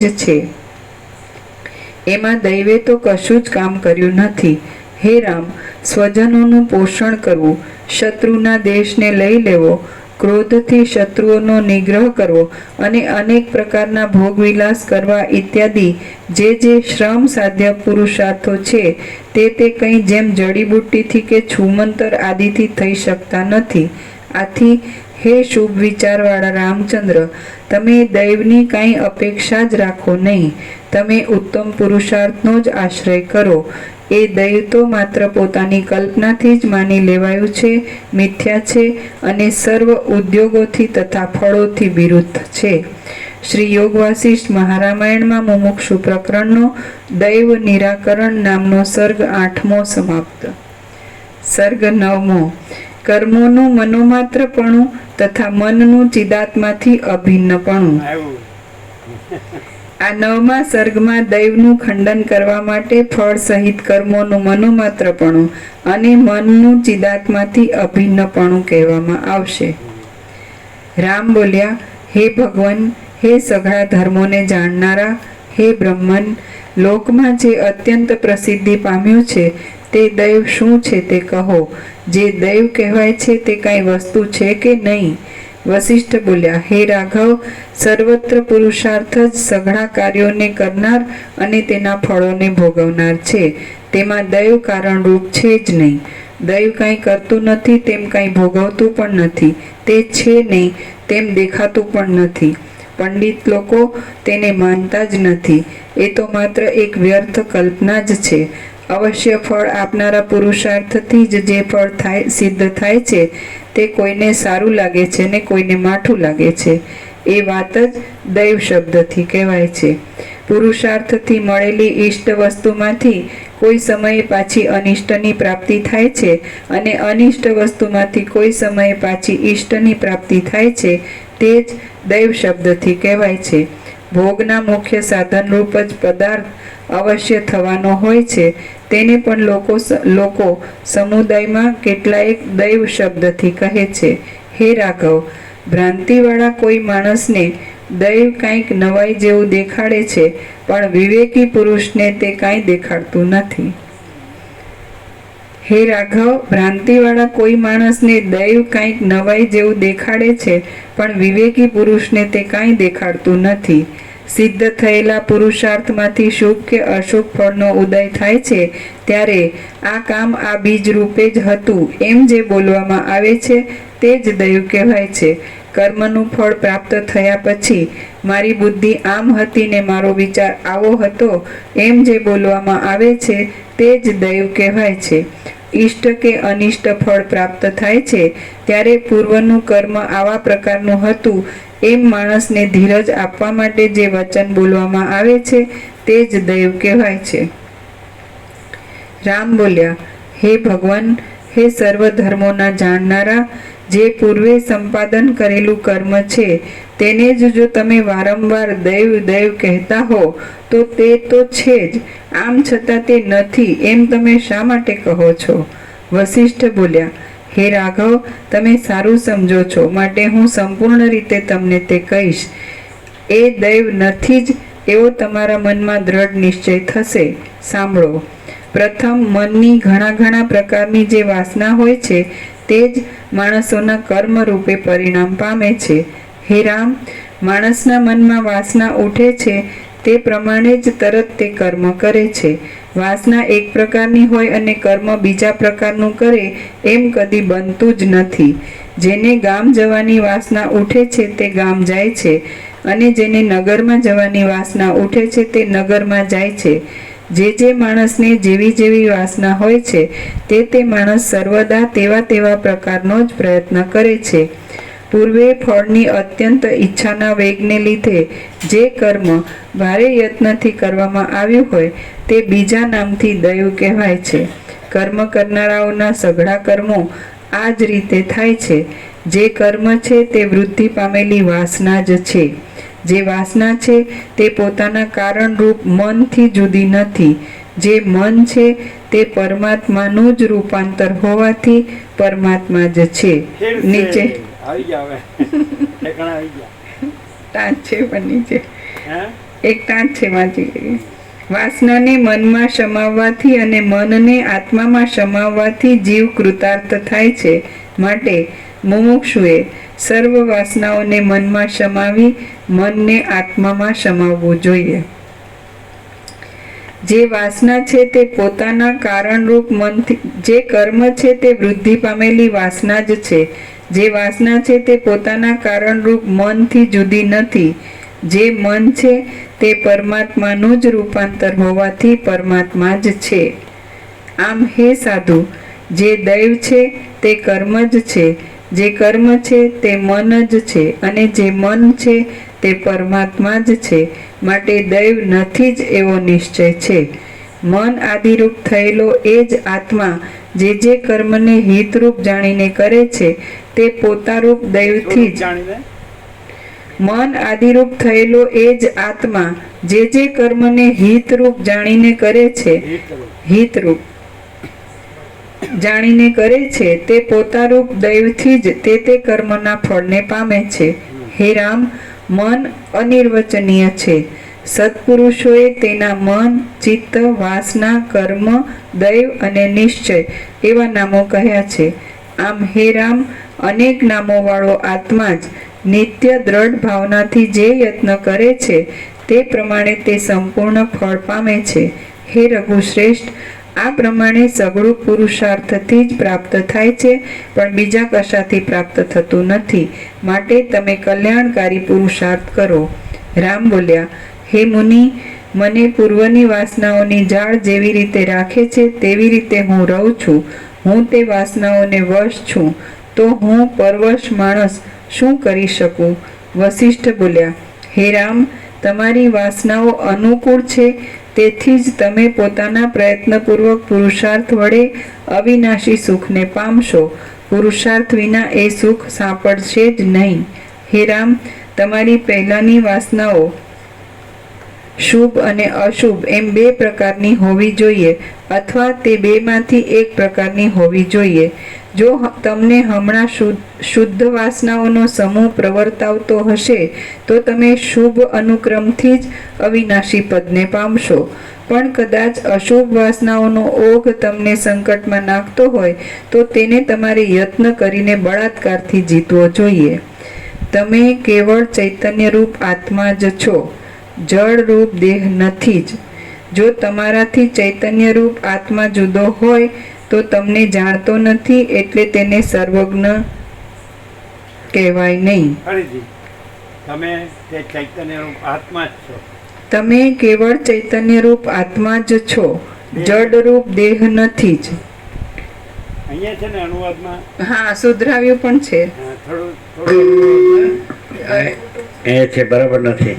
જ છે. એમાં દૈવે તો કશું જ કામ કર્યું નથી. હે રામ, સ્વજનોનું પોષણ કરવું, શત્રુના દેશને લઈ લેવો, ક્રોધથી શત્રુઓનો નિગ્રહ કરવો અને અનેક પ્રકારના ભોગવિલાસ કરવા ઇત્યાદિ જે શ્રમ સાધ્ય પુરુષાર્થો છે તે કંઈ જેમ જડીબુટ્ટીથી કે છૂમંતર આદિથી થઈ શકતા નથી. આથી હે શુભ વિચારવાળા રામચંદ્ર, તમે દૈવની કાંઈ અપેક્ષા જ રાખો નહીં. તમે ઉત્તમ પુરુષાર્થનો જ આશ્રય કરો. એ દૈવ તો માત્ર પોતાની કલ્પનાથી જ માની લેવાયું છે, મિથ્યા છે અને સર્વ ઉદ્યોગોથી તથા ફળોથી વિરુદ્ધ છે. શ્રી યોગ વાસિષ્ઠ મહારામાયણમાં મુમુક્ષુ પ્રકરણનો દૈવ નિરાકરણ નામનો સર્ગ 8મો સમાપ્ત. સર્ગ 9મો. કર્મોનું મનોમાત્રપણું તથા મનનું ચિદાત્માથી અભિન્નપણું. આ 9મા સર્ગમાં દૈવનું ખંડન કરવા માટે ફળ સહિત કર્મોનું મનોમાત્રપણું અને મનનું ચિદાત્માથી અભિન્નપણું કહેવામાં આવશે. રામ બોલ્યા, હે ભગવાન, હે સઘળા ધર્મોને જાણનારા, હે બ્રહ્મન, લોકમાં જે અત્યંત પ્રસિદ્ધિ પામ્યું છે તે દૈવ શું છે તે કહો. જે દૈવ કહેવાય છે તે કાંઈ વસ્તુ છે કે નહીં? વશિષ્ઠ બોલ્યા, હે રાઘવ, સર્વત્ર પુરુષાર્થ જ સઘળા કાર્યોને કરનાર અને તેના ફળોને ભોગવનાર છે. તેમાં દૈવ કારણરૂપ છે જ નહીં. દૈવ કાંઈ કરતું નથી તેમ કાંઈ ભોગવતું પણ નથી. તે છે નહીં તેમ દેખાતું પણ નથી. પંડિત લોકો તેને માનતા જ નથી. એ તો માત્ર એક વ્યર્થ કલ્પના જ છે. અવશ્ય ફળ આપનારા પુરુષાર્થથી જ જે ફળ સિદ્ધ થાય છે તે કોઈને સારું લાગે છે ને કોઈને માઠું લાગે છે. એ વાત જ દૈવ શબ્દથી કહેવાય છે. પુરુષાર્થથી મળેલી ઈષ્ટ વસ્તુમાંથી કોઈ સમયે પાછી અનિષ્ટની પ્રાપ્તિ થાય છે અને અનિષ્ટ વસ્તુમાંથી કોઈ સમયે પાછી ઈષ્ટની પ્રાપ્તિ થાય છે. તે જ દૈવ શબ્દથી કહેવાય છે. ભોગના મુખ્ય સાધનરૂપ જ પદાર્થ અવશ્ય થવાનો હોય છે. તેને પણ લોકો સમુદાયમાં કેટલાયક દૈવ શબ્દથી કહે છે. હે રાઘવ, ભ્રાંતિવાળા કોઈ માણસને દૈવ કાંઈક નવાઈ જેવું દેખાડે છે, પણ વિવેકી પુરુષને તે કાંઈ દેખાડતું નથી. હે રાઘવ, ભ્રાંતિવાળા કોઈ માણસને દૈવ કાંઈક નવાઈ જેવું દેખાડે છે, પણ વિવેકી પુરુષને તે કાંઈ દેખાડતું નથી. સિદ્ધ થયેલા પુરુષાર્થમાંથી શુભ કે અશુભ ફળનો ઉદય થાય છે ત્યારે આ કામ આ બીજ રૂપે જ હતું એમ જે બોલવામાં આવે છે તે જ દૈવ કહેવાય છે. કર્મનું ફળ પ્રાપ્ત થયા પછી મારી બુદ્ધિ આમ હતી ને મારો વિચાર આવો હતો એમ જે બોલવામાં આવે છે તે જ દૈવ કહેવાય છે. ઈષ્ટ કે અનિષ્ટ ફળ પ્રાપ્ત થાય છે ત્યારે પૂર્વનું કર્મ આવા પ્રકારનું હતું એમ માણસને ધીરજ આપવા માટે જે વચન બોલવામાં આવે છે તે જ દૈવ કહેવાય છે. રામ બોલ્યા, હે ભગવાન, હે સર્વ ધર્મોના જાણનારા, જે પૂર્વે સંપાદન કરેલું કર્મ છે તેને જ જો તમે વારંવાર દૈવ દૈવ કહેતા હો તો તે તો છે જ, આમ છતાં તે નથી એમ તમે શા માટે કહો છો? વશિષ્ઠ બોલ્યા, હે રાઘવ, તમે સારું સમજો છો માટે હું સંપૂર્ણ રીતે તમને તે કહીશ. એ દૈવ નથી જ એવો તમારા મનમાં દ્રઢ નિશ્ચય થશે. સાંભળો. પ્રથમ, મનની ઘણા પ્રકારની જે વાસના હોય છે તે જ માણસોના કર્મ રૂપે પરિણામ પામે છે. હે રામ, માણસના મનમાં વાસના ઉઠે છે તે પ્રમાણે જ તરત તે કર્મ કરે છે. વાસના એક પ્રકારની હોય અને કર્મ બીજા પ્રકારનું કરે એમ કદી બનતું જ નથી. જેને ગામ જવાની વાસના ઉઠે છે તે ગામ જાય છે અને જેને નગરમાં જવાની વાસના ઉઠે છે તે નગરમાં જાય છે. જે માણસને જેવી વાસના હોય છે તે માણસ સર્વદા તેવા પ્રકારનો જ પ્રયત્ન કરે છે. પૂર્વે ફળની અત્યંત ઈચ્છાના વેગને લીધે જે કર્મ ભારે યત્નથી કરવામાં આવ્યું હોય તે બીજા નામથી દૈવ કહેવાય છે. કર્મ કરનારાઓના સઘળા કર્મો આ જ રીતે થાય છે. જે કર્મ છે તે વૃદ્ધિ પામેલી વાસના જ છે. જે વાસના છે તે પોતાના કારણરૂપ મનથી જુદી નથી. જે મન છે તે પરમાત્માનું જ રૂપાંતર હોવાથી પરમાત્મા જ છે. નીચે આવી ગયા હવે ઠેકાણા આવી ગયા. ટાંચ છે પણ નીચે એક ટાંચ છે, વાંચી લઈએ. વાસનાને મનમાં સમાવવાથી અને મનને આત્મામાં સમાવવાથી જીવ કૃતાર્થ થાય છે. માટે મુમુક્ષુએ સર્વ વાસનાઓને મનમાં સમાવી મનને આત્મામાં સમાવવું જોઈએ. જે વાસના છે તે પોતાના કારણરૂપ મનથી, જે કર્મ છે તે વૃદ્ધિ પામેલી વાસના જ છે. જે વાસના છે તે પોતાના કારણરૂપ મનથી જુદી નથી. જે મન છે તે પરમાત્માનું જ રૂપાંતર હોવાથી પરમાત્મા જ છે. આમ હે સાધુ, જે દૈવ છે તે કર્મ જ છે, જે કર્મ છે તે મન જ છે, અને જે મન છે તે પરમાત્મા જ છે. માટે દૈવ નથી જ એવો નિશ્ચય છે. મન આદિરૂપ થયેલો એ જ આત્મા જે કર્મને હિતરૂપ જાણીને કરે છે તે પોતારૂપ દૈવથી જ. મન આદિરૂપ થયેલો એ જ આત્મા જે કર્મને હિતરૂપ જાણીને કરે છે, હિતરૂપ જાણીને કરે છે તે પોતારૂપ દૈવથી જ તે કર્મના ફળને પામે છે. હે રામ, મન અનિર્વચનીય છે. સત્પુરુષોએ તેના મન, ચિત્ત, વાસના, કર્મ, દૈવ અને નિશ્ચય એવા નામો કહ્યા છે. આમ હે રામ, અનેક નામોવાળો આત્મા જ નિત્ય દ્રઢ ભાવનાથી જે યત્ન કરે છે તે પ્રમાણે તે સંપૂર્ણ ફળ પામે છે. હે રઘુશ્રેષ્ઠ, આ પ્રમાણે સઘળું પુરુષાર્થથી જ પ્રાપ્ત થાય છે, પણ બીજા કશાથી પ્રાપ્ત થતું નથી. માટે તમે કલ્યાણકારી પુરુષાર્થ કરો. રામ બોલ્યા, હે મુનિ, મને પૂર્વની વાસનાઓની જાળ જેવી રીતે રાખે છે તેવી રીતે હું રહું છું. હું તે વાસનાઓને વશ છું, તો હું પરવશ માણસ શું કરી શકું? વશિષ્ઠ બોલ્યા, હે રામ, તમારી વાસનાઓ અનુકૂળ છે, તેથી જ તમે પોતાના પ્રયત્નપૂર્વક પુરુષાર્થ વડે અવિનાશી સુખને પામશો. પુરુષાર્થ વિના એ સુખ સાંપડશે જ નહીં. હે રામ, તમારી પહેલાંની વાસનાઓ શુભ અને અશુભ એમ બે પ્રકારની હોવી જોઈએ, અથવા તે બેમાંથી એક પ્રકારની હોવી જોઈએ. જો તમને હમણાં શુદ્ધ વાસનાઓનો સમૂહ પ્રવર્તાવતો હશે તો તમે શુભ અનુક્રમથી જ અવિનાશી પદને પામશો. પણ કદાચ અશુભ વાસનાઓનો ઓઘ તમને સંકટમાં નાખતો હોય તો તેને તમારે યત્ન કરીને બળાત્કારથી જીતવો જોઈએ. તમે કેવળ ચૈતન્યરૂપ આત્મા જ છો, જળરૂપ દેહ નથી જ. જો તમારાથી ચૈતન્યરૂપ આત્મા જુદો હોય તો તમને જાણતો નથી, એટલે તેને સર્વજ્ઞ કહેવાય નહીં. તમે તે ચૈતન્યરૂપ આત્મા જ છો. તમે કેવળ ચૈતન્યરૂપ આત્મા જ છો, જડરૂપ દેહ નથી જ. અહીંયા છે ને અનુવાદમાં, હા, સુધરાવ્યું પણ છે. એ છે, બરાબર નથી.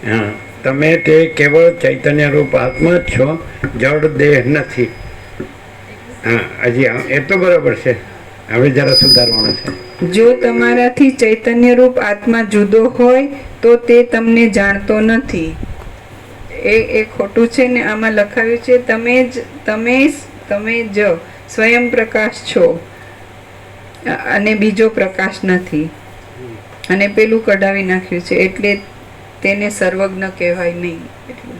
હા, તમે તે કેવળ ચૈતન્યરૂપ આત્મા જ છો, જડ દેહ નથી. હા, હજી એ તો બરાબર છે. હવે જરા સુધારવાનું છે. જો તમારાથી ચૈતન્યરૂપ આત્મા જુદો હોય તો તે તમને જાણતો નથી. એ ખોટું છે ને. આમાં લખાવ્યું છે તમે જ સ્વયં પ્રકાશ છો અને બીજો પ્રકાશ નથી. અને પેલું કઢાવી નાખ્યું છે, એટલે તેને સર્વજ્ઞ કહેવાય નહીં. એટલું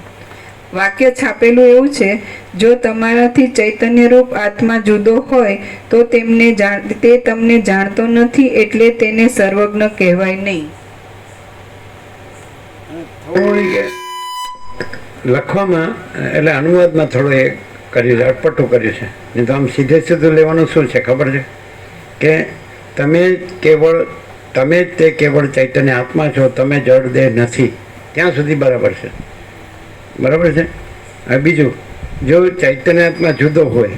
વાક્ય છાપેલું એવું છે, જો તમારાથી ચૈતન્યરૂપ આત્મા જુદો હોય તો તે તમને જાણતો નથી, એટલે તેને સર્વજ્ઞ કહેવાય નહીં. લખવામાં એટલે અનુવાદમાં થોડું એ કર્યું છે, અટપટું કર્યું છે. નહીં તો આમ સીધે સીધું લેવાનું શું છે ખબર છે કે તમે જ તે કેવળ ચૈતન્ય આત્મા છો, તમે જડ દેહ નથી. ત્યાં સુધી બરાબર છે, બરાબર છે. હવે બીજું, જો ચૈતન્ય આત્મા જુદો હોય,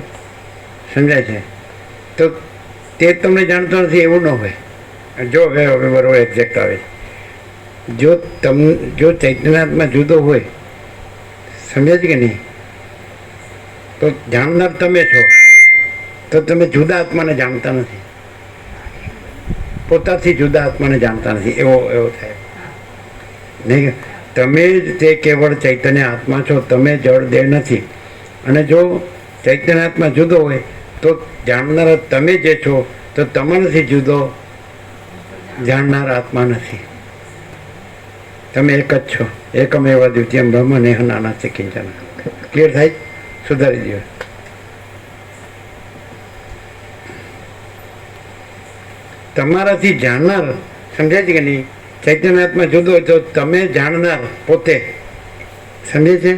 સમજાય છે, તો તે તમને જાણતો નથી એવું ન હોય. જો હવે બરાબર એક્ઝેક્ટ આવે. જો ચૈતન્ય આત્મા જુદો હોય, સમજે છે કે નહીં, તો જાણનાર તમે છો, તો તમે જુદા આત્માને જાણતા નથી, પોતાથી જુદા આત્માને જાણતા નથી. એવો થાય નહીં. તમે જ તે કેવળ ચૈતન્ય આત્મા છો, તમે જળ દેહ નથી. અને જો ચૈતન્ય આત્મા જુદો હોય તો જાણનારા તમે જે છો, તો તમારાથી જુદો જાણનાર આત્મા નથી. તમે એક જ છો. એકમેવ દ્વિતીયમ બ્રહ્મ નેહ નાનાસ્તિ કિંચન. ક્લિયર થાય? સુધારી દો. તમારાથી જાણનાર સમજાય છે કે નહીં? ચૈતન્યાત્મા જુદો હોય તો તમે જાણનાર પોતે સમજે છે?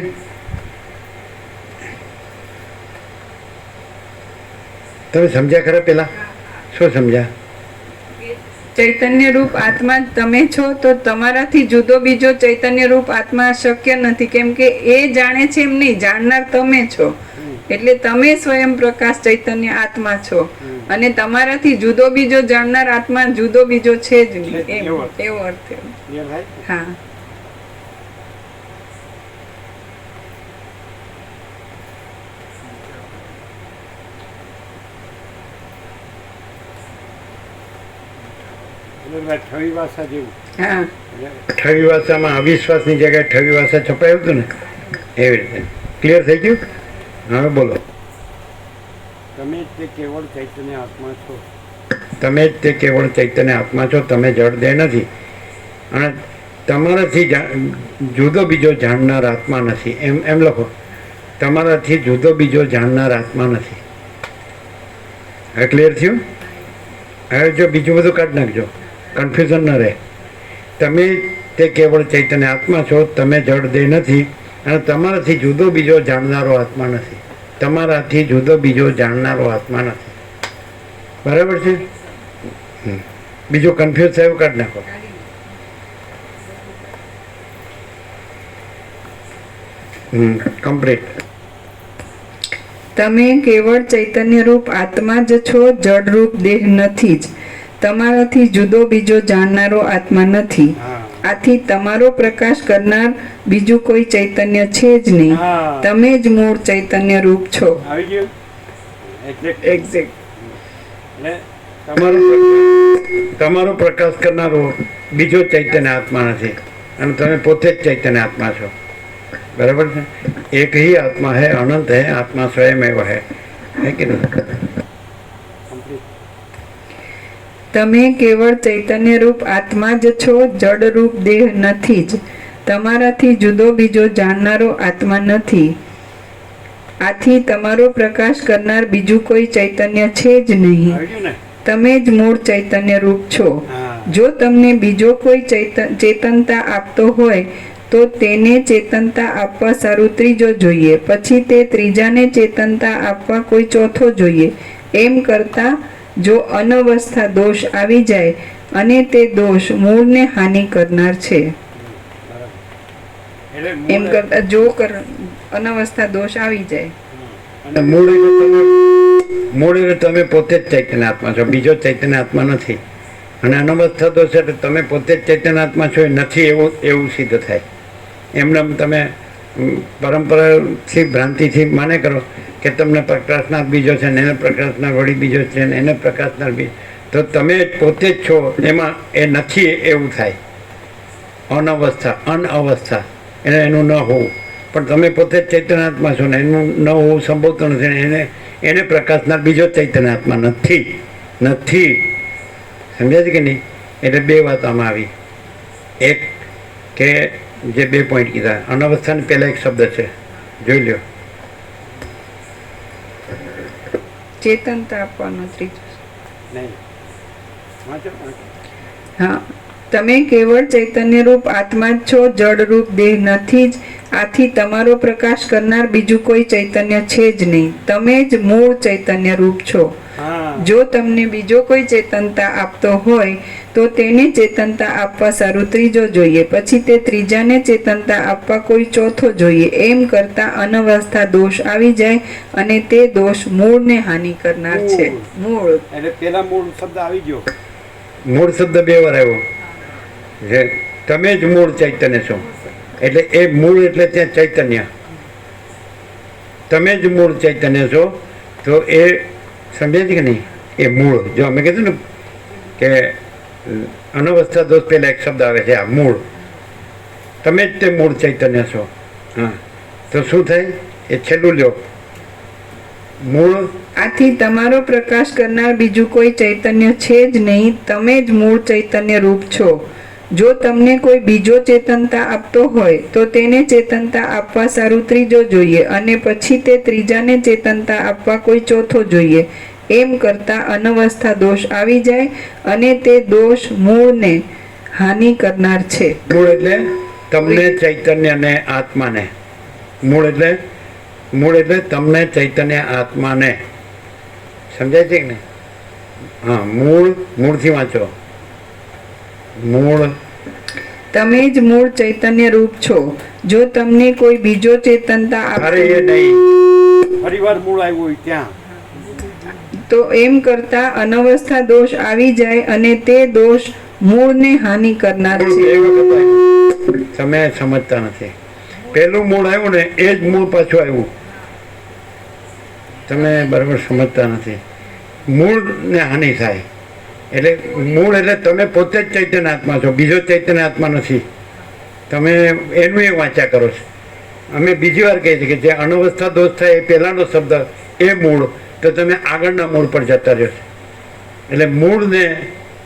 તમે સમજ્યા ખરા? પેલા શું સમજ્યા? ચૈતન્ય રૂપ આત્મા તમે છો તો તમારાથી જુદો બીજો ચૈતન્ય રૂપ આત્મા શક્ય નથી, કેમ કે એ જાણે છે એમ નહીં, જાણનાર તમે છો. એટલે તમે સ્વયં પ્રકાશ ચૈતન્ય આત્મા છો અને તમારાથી જુદો બીજો જાણનાર આત્મા જુદો બીજો છે જ નહીં, એમ એવો અર્થ થયો. ક્લિયર થાય? હા. એટલે છવી ભાષા જેવું. હા. એટલે ઠવી ભાષામાં અવિશ્વાસની જગ્યાએ ઠવી ભાષા છપાયું હતું ને, એવી રીતે. ક્લિયર થઈ ગયું? હવે બોલો. તમે જ તે કેવળ ચૈતન્ય આત્મા છો. તમે જ તે કેવળ ચૈતન્ય આત્મા છો. તમે જળ દેહ નથી અને તમારાથી જુદો બીજો જાણનાર આત્મા નથી. એમ લખો. તમારાથી જુદો બીજો જાણનાર આત્મા નથી. હવે ક્લિયર થયું? હવે જો બીજું બધું કાઢી નાખજો, કન્ફ્યુઝન ન રહે. તમે તે કેવળ ચૈતન્ય આત્મા છો. તમે જળ દેહ નથી અને તમારાથી જુદો બીજો જાણનારો આત્મા નથી. તમારાથી જુદો બીજો જાણનારો આત્મા નથી. બરાબર છે? બીજું કન્ફ્યુઝ થયું કાઢી નાખો. કમ્પ્લીટ. તમે કેવળ ચૈતન્ય રૂપ આત્મા જ છો, જડ રૂપ દેહ નથી જ. તમારાથી જુદો બીજો જાણનારો આત્મા નથી. હા. આથી તમારો પ્રકાશ કરનાર બીજું કોઈ ચૈતન્ય છે જ નહીં. હા. તમે જ મૂળ ચૈતન્ય રૂપ છો. આવી ગયું? એટલે એક્ઝેક્ટ. તમારો પ્રકાશ કરનારો બીજો ચૈતન્ય આત્મા નથી અને તમે પોતે જ ચૈતન્ય આત્મા છો. બરાબર છે? એક ही आत्मा है, अनंत है, आत्मा स्वयं एव है कि नहीं? તમે કેવળ ચૈતન્ય રૂપ આત્મા જ છો, જડ રૂપ દેહ નથી જ. તમારાથી જુદો બીજો જાણનારો આત્મા નથી. આથી તમારો પ્રકાશ કરનાર બીજું કોઈ ચૈતન્ય છે જ નહીં. આવી ગયું ને? તમે જ મૂળ ચૈતન્ય રૂપ છો. હા. જો તમને બીજો કોઈ ચેતનતા આપતો હોય તો તેને ચેતનતા આપવા સારું ત્રીજો જોઈએ, પછી તે ત્રીજાને ચેતનતા આપવા કોઈ ચોથો જોઈએ. એમ કરતા જો અનવસ્થા દોષ આવી જાય અને તે દોષ મૂળને હાનિ કરનાર છે. એટલે એમ કરતા જો અનવસ્થા દોષ આવી જાય. અને મૂળ એટલે તમે પોતે જ ચૈતન્ય આત્મા છો, બીજો ચૈતન્ય આત્મા નથી. અને અનવસ્થા દોષ એટલે તમે પોતે જ ચૈતન્ય આત્મા છો એ નથી એવું સિદ્ધ થાય. એમને તમે પરંપરાથી ભ્રાંતિથી માને કરો કે તમને પ્રકાશનાર બીજો છે ને એને પ્રકાશનાર વળી બીજો છે ને એને પ્રકાશનાર બીજો, તો તમે પોતે જ છો એમાં એ નથી એવું થાય. અનવસ્થા એનું ન હોવું, પણ તમે પોતે જ ચૈતન્યાત્મા છો ને એનું ન હોવું સંભવતું નથી ને એને પ્રકાશનાર બીજો ચૈતન્યાત્મા નથી. સમજ્યા છે કે નહીં? એટલે બે વાત આમાં આવી. એક કે જે 2 પોઈન્ટ કીધા, અનવસ્થાની પહેલા એક શબ્દ છે, જોઈ લ્યો. ચેતનતા આપવાનો ત્રીજો. નહીં. વાંચો. હા. તમે કેવળ ચૈતન્ય રૂપ આત્મા જ છો, જડ રૂપ દેહ નથી જ. આથી તમારો પ્રકાશ કરનાર બીજું કોઈ ચૈતન્ય છે જ નહીં. તમે જ મૂળ ચૈતન્ય રૂપ છો. હા. જો તમને બીજો કોઈ ચેતનતા આપતો હોય તો તેને ચેતનતા આપવા સારું ત્રીજો જોઈએ, પછી તે ત્રીજાને ચેતનતા આપવા કોઈ ચોથો જોઈએ. એમ કરતા અનવસ્થા દોષ આવી જાય અને તે દોષ મૂળને હાનિ કરનાર છે. મૂળ એટલે પેલા મૂળ શબ્દ આવી ગયો. મૂળ શબ્દ 2 વાર આવ્યો જે તમે જ મૂળ ચૈતન્ય છો. એટલે એ મૂળ એટલે ત્યાં ચૈતન્ય, તમે જ મૂળ ચૈતન્ય છો. તો એ સમજે છે કે નહીં? એ મૂળ, જો અમે કીધું ને કે અનવસ્થા દોષ પહેલા એક શબ્દ આવે છે, આ મૂળ. તમે જ તે મૂળ ચૈતન્ય છો. હા, તો શું થાય? એ છેલ્લું લ્યો. મૂળ. આથી તમારો પ્રકાશ કરનાર બીજું કોઈ ચૈતન્ય છે જ નહીં. તમે જ મૂળ ચૈતન્ય રૂપ છો. જો તમને કોઈ બીજો ચેતનતા આપતો હોય તો તેને ચેતનતા આપવા સારું ત્રીજો જોઈએ, અને પછી તે ત્રીજાને ચેતનતા આપવા કોઈ ચોથો જોઈએ. એમ કરતા અનવસ્થા દોષ આવી જાય, અને તે દોષ મૂળને હાનિ કરનાર છે. મૂળ એટલે તમને ચૈતન્યને આત્માને. મૂળ એટલે તમને ચૈતન્ય આત્માને. સમજાય છે કે નહીં? હા, મૂળથી વાંચો. મૂળ તમે જ મૂળ ચૈતન્ય રૂપ છો. જો તમને કોઈ બીજો ચેતનતા અરે આપે એ નહીં, ફરીવાર મૂળ આવ્યું હોય ત્યાં તો એમ કરતા અનવસ્થા દોષ આવી જાય, અને તે દોષ મૂળને હાનિ કરનાર મૂળ છે. બે વખત આવ્યું. તમે સમજતા નથી. પહેલું મૂળ આવ્યું ને એ જ મૂળ પાછું આવ્યું. તમે બરાબર સમજતા નથી. મૂળને હાનિ થાય એટલે મૂળ એટલે તમે પોતે જ ચૈતન્ય આત્મા છો, બીજો ચૈતન્ય આત્મા નથી. તમે એનું એ વાંચ્યા કરો છો. અમે બીજી વાર કહીએ છીએ કે જે અનવસ્થા દોષ થાય એ પહેલાંનો શબ્દ એ મૂળ, તો તમે આગળના મૂળ પર જતા રહ્યો છો. એટલે મૂળને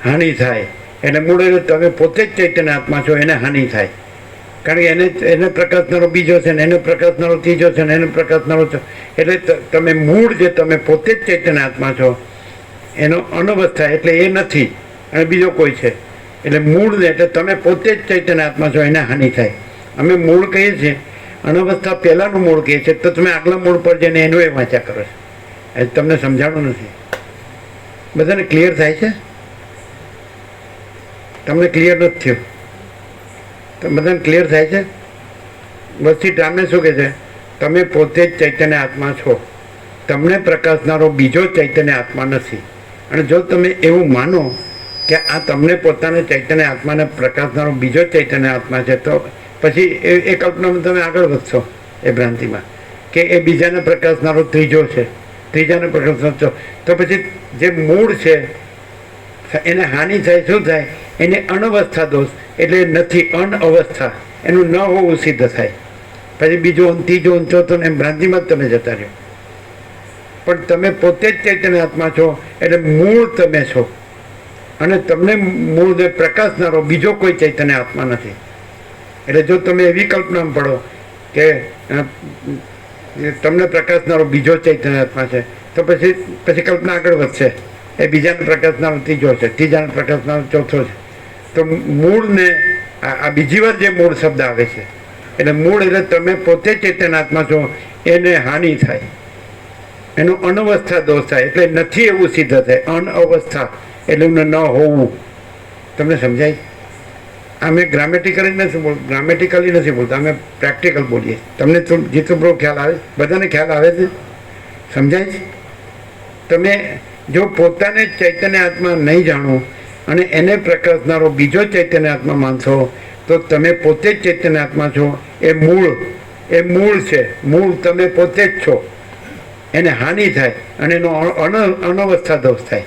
હાનિ થાય એટલે મૂળ એટલે તમે પોતે જ ચૈતન્ય આત્મા છો, એને હાનિ થાય. કારણ કે એને પ્રકાશનારો બીજો છે ને એને પ્રકાશનારો ત્રીજો છે ને એને પ્રકાશનારો છે. એટલે તમે મૂળ જે તમે પોતે જ ચૈતન્ય આત્મા છો એનો અનવસ્થા એટલે એ નથી અને બીજો કોઈ છે. એટલે મૂળને એટલે તમે પોતે જ ચૈતન્ય આત્મા છો, એને હાનિ થાય. અમે મૂળ કહીએ છીએ, અનવસ્થા પહેલાંનું મૂળ કહીએ છીએ, તો તમે આગલા મૂળ પર જઈને એનું એ વાંચ્યા કરો છો. એ તમને સમજાણું નથી. બધાને ક્લિયર થાય છે? તમને ક્લિયર નથી થયું? તો બધાને ક્લિયર થાય છે? બસથી ટામે શું કહે છે? તમે પોતે જ ચૈતન્ય આત્મા છો, તમને પ્રકાશનારો બીજો ચૈતન્ય આત્મા નથી. અને જો તમે એવું માનો કે આ તમને પોતાને ચૈતન્ય આત્માને પ્રકાશનારો બીજો ચૈતન્ય આત્મા છે, તો પછી એ કલ્પનામાં તમે આગળ વધશો એ ભ્રાંતિમાં કે એ બીજાને પ્રકાશનારો ત્રીજો છે, ત્રીજાને પ્રકાશનારો. તો પછી જે મૂળ છે એને હાનિ થાય. શું થાય? એને અનવસ્થા દોષ એટલે નથી, અનઅવસ્થા એનું ન હોવું સિદ્ધ થાય. પછી બીજો ત્રીજો ચોથો એમ ભ્રાંતિમાં જ તમે જતા રહ્યો. પણ તમે પોતે જ ચૈતન્ય આત્મા છો એટલે મૂળ તમે છો, અને તમને મૂળને પ્રકાશનારો બીજો કોઈ ચૈતન્ય આત્મા નથી. એટલે જો તમે એવી કલ્પનામાં પડો કે તમને પ્રકાશનારો બીજો ચૈતન્ય આત્મા છે, તો પછી કલ્પના આગળ વધશે. એ બીજાને પ્રકાશનારો ત્રીજો છે, ત્રીજાને પ્રકાશનારો ચોથો છે. તો મૂળને આ બીજી વાર જે મૂળ શબ્દ આવે છે એટલે મૂળ એટલે તમે પોતે ચૈતન્ય આત્મા છો, એને હાનિ થાય, એનો અનવસ્થા દોષ થાય એટલે નથી એવું સિદ્ધ થાય. અનઅવસ્થા એટલે એમને ન હોવું. તમને સમજાય? અમે ગ્રામેટિકલી નથી બોલતા, અમે પ્રેક્ટિકલ બોલીએ. તમને જેટલું બરો ખ્યાલ આવે, બધાને ખ્યાલ આવે છે? સમજાય છે? તમે જો પોતાને ચૈતન્ય આત્મા નહીં જાણો અને એને પ્રકાશનારો બીજો ચૈતન્ય આત્મા માનશો, તો તમે પોતે જ ચૈતન્ય આત્મા છો. એ મૂળ છે. મૂળ તમે પોતે જ છો, એને હાનિ થાય અને એનો અનવસ્થા દોષ થાય.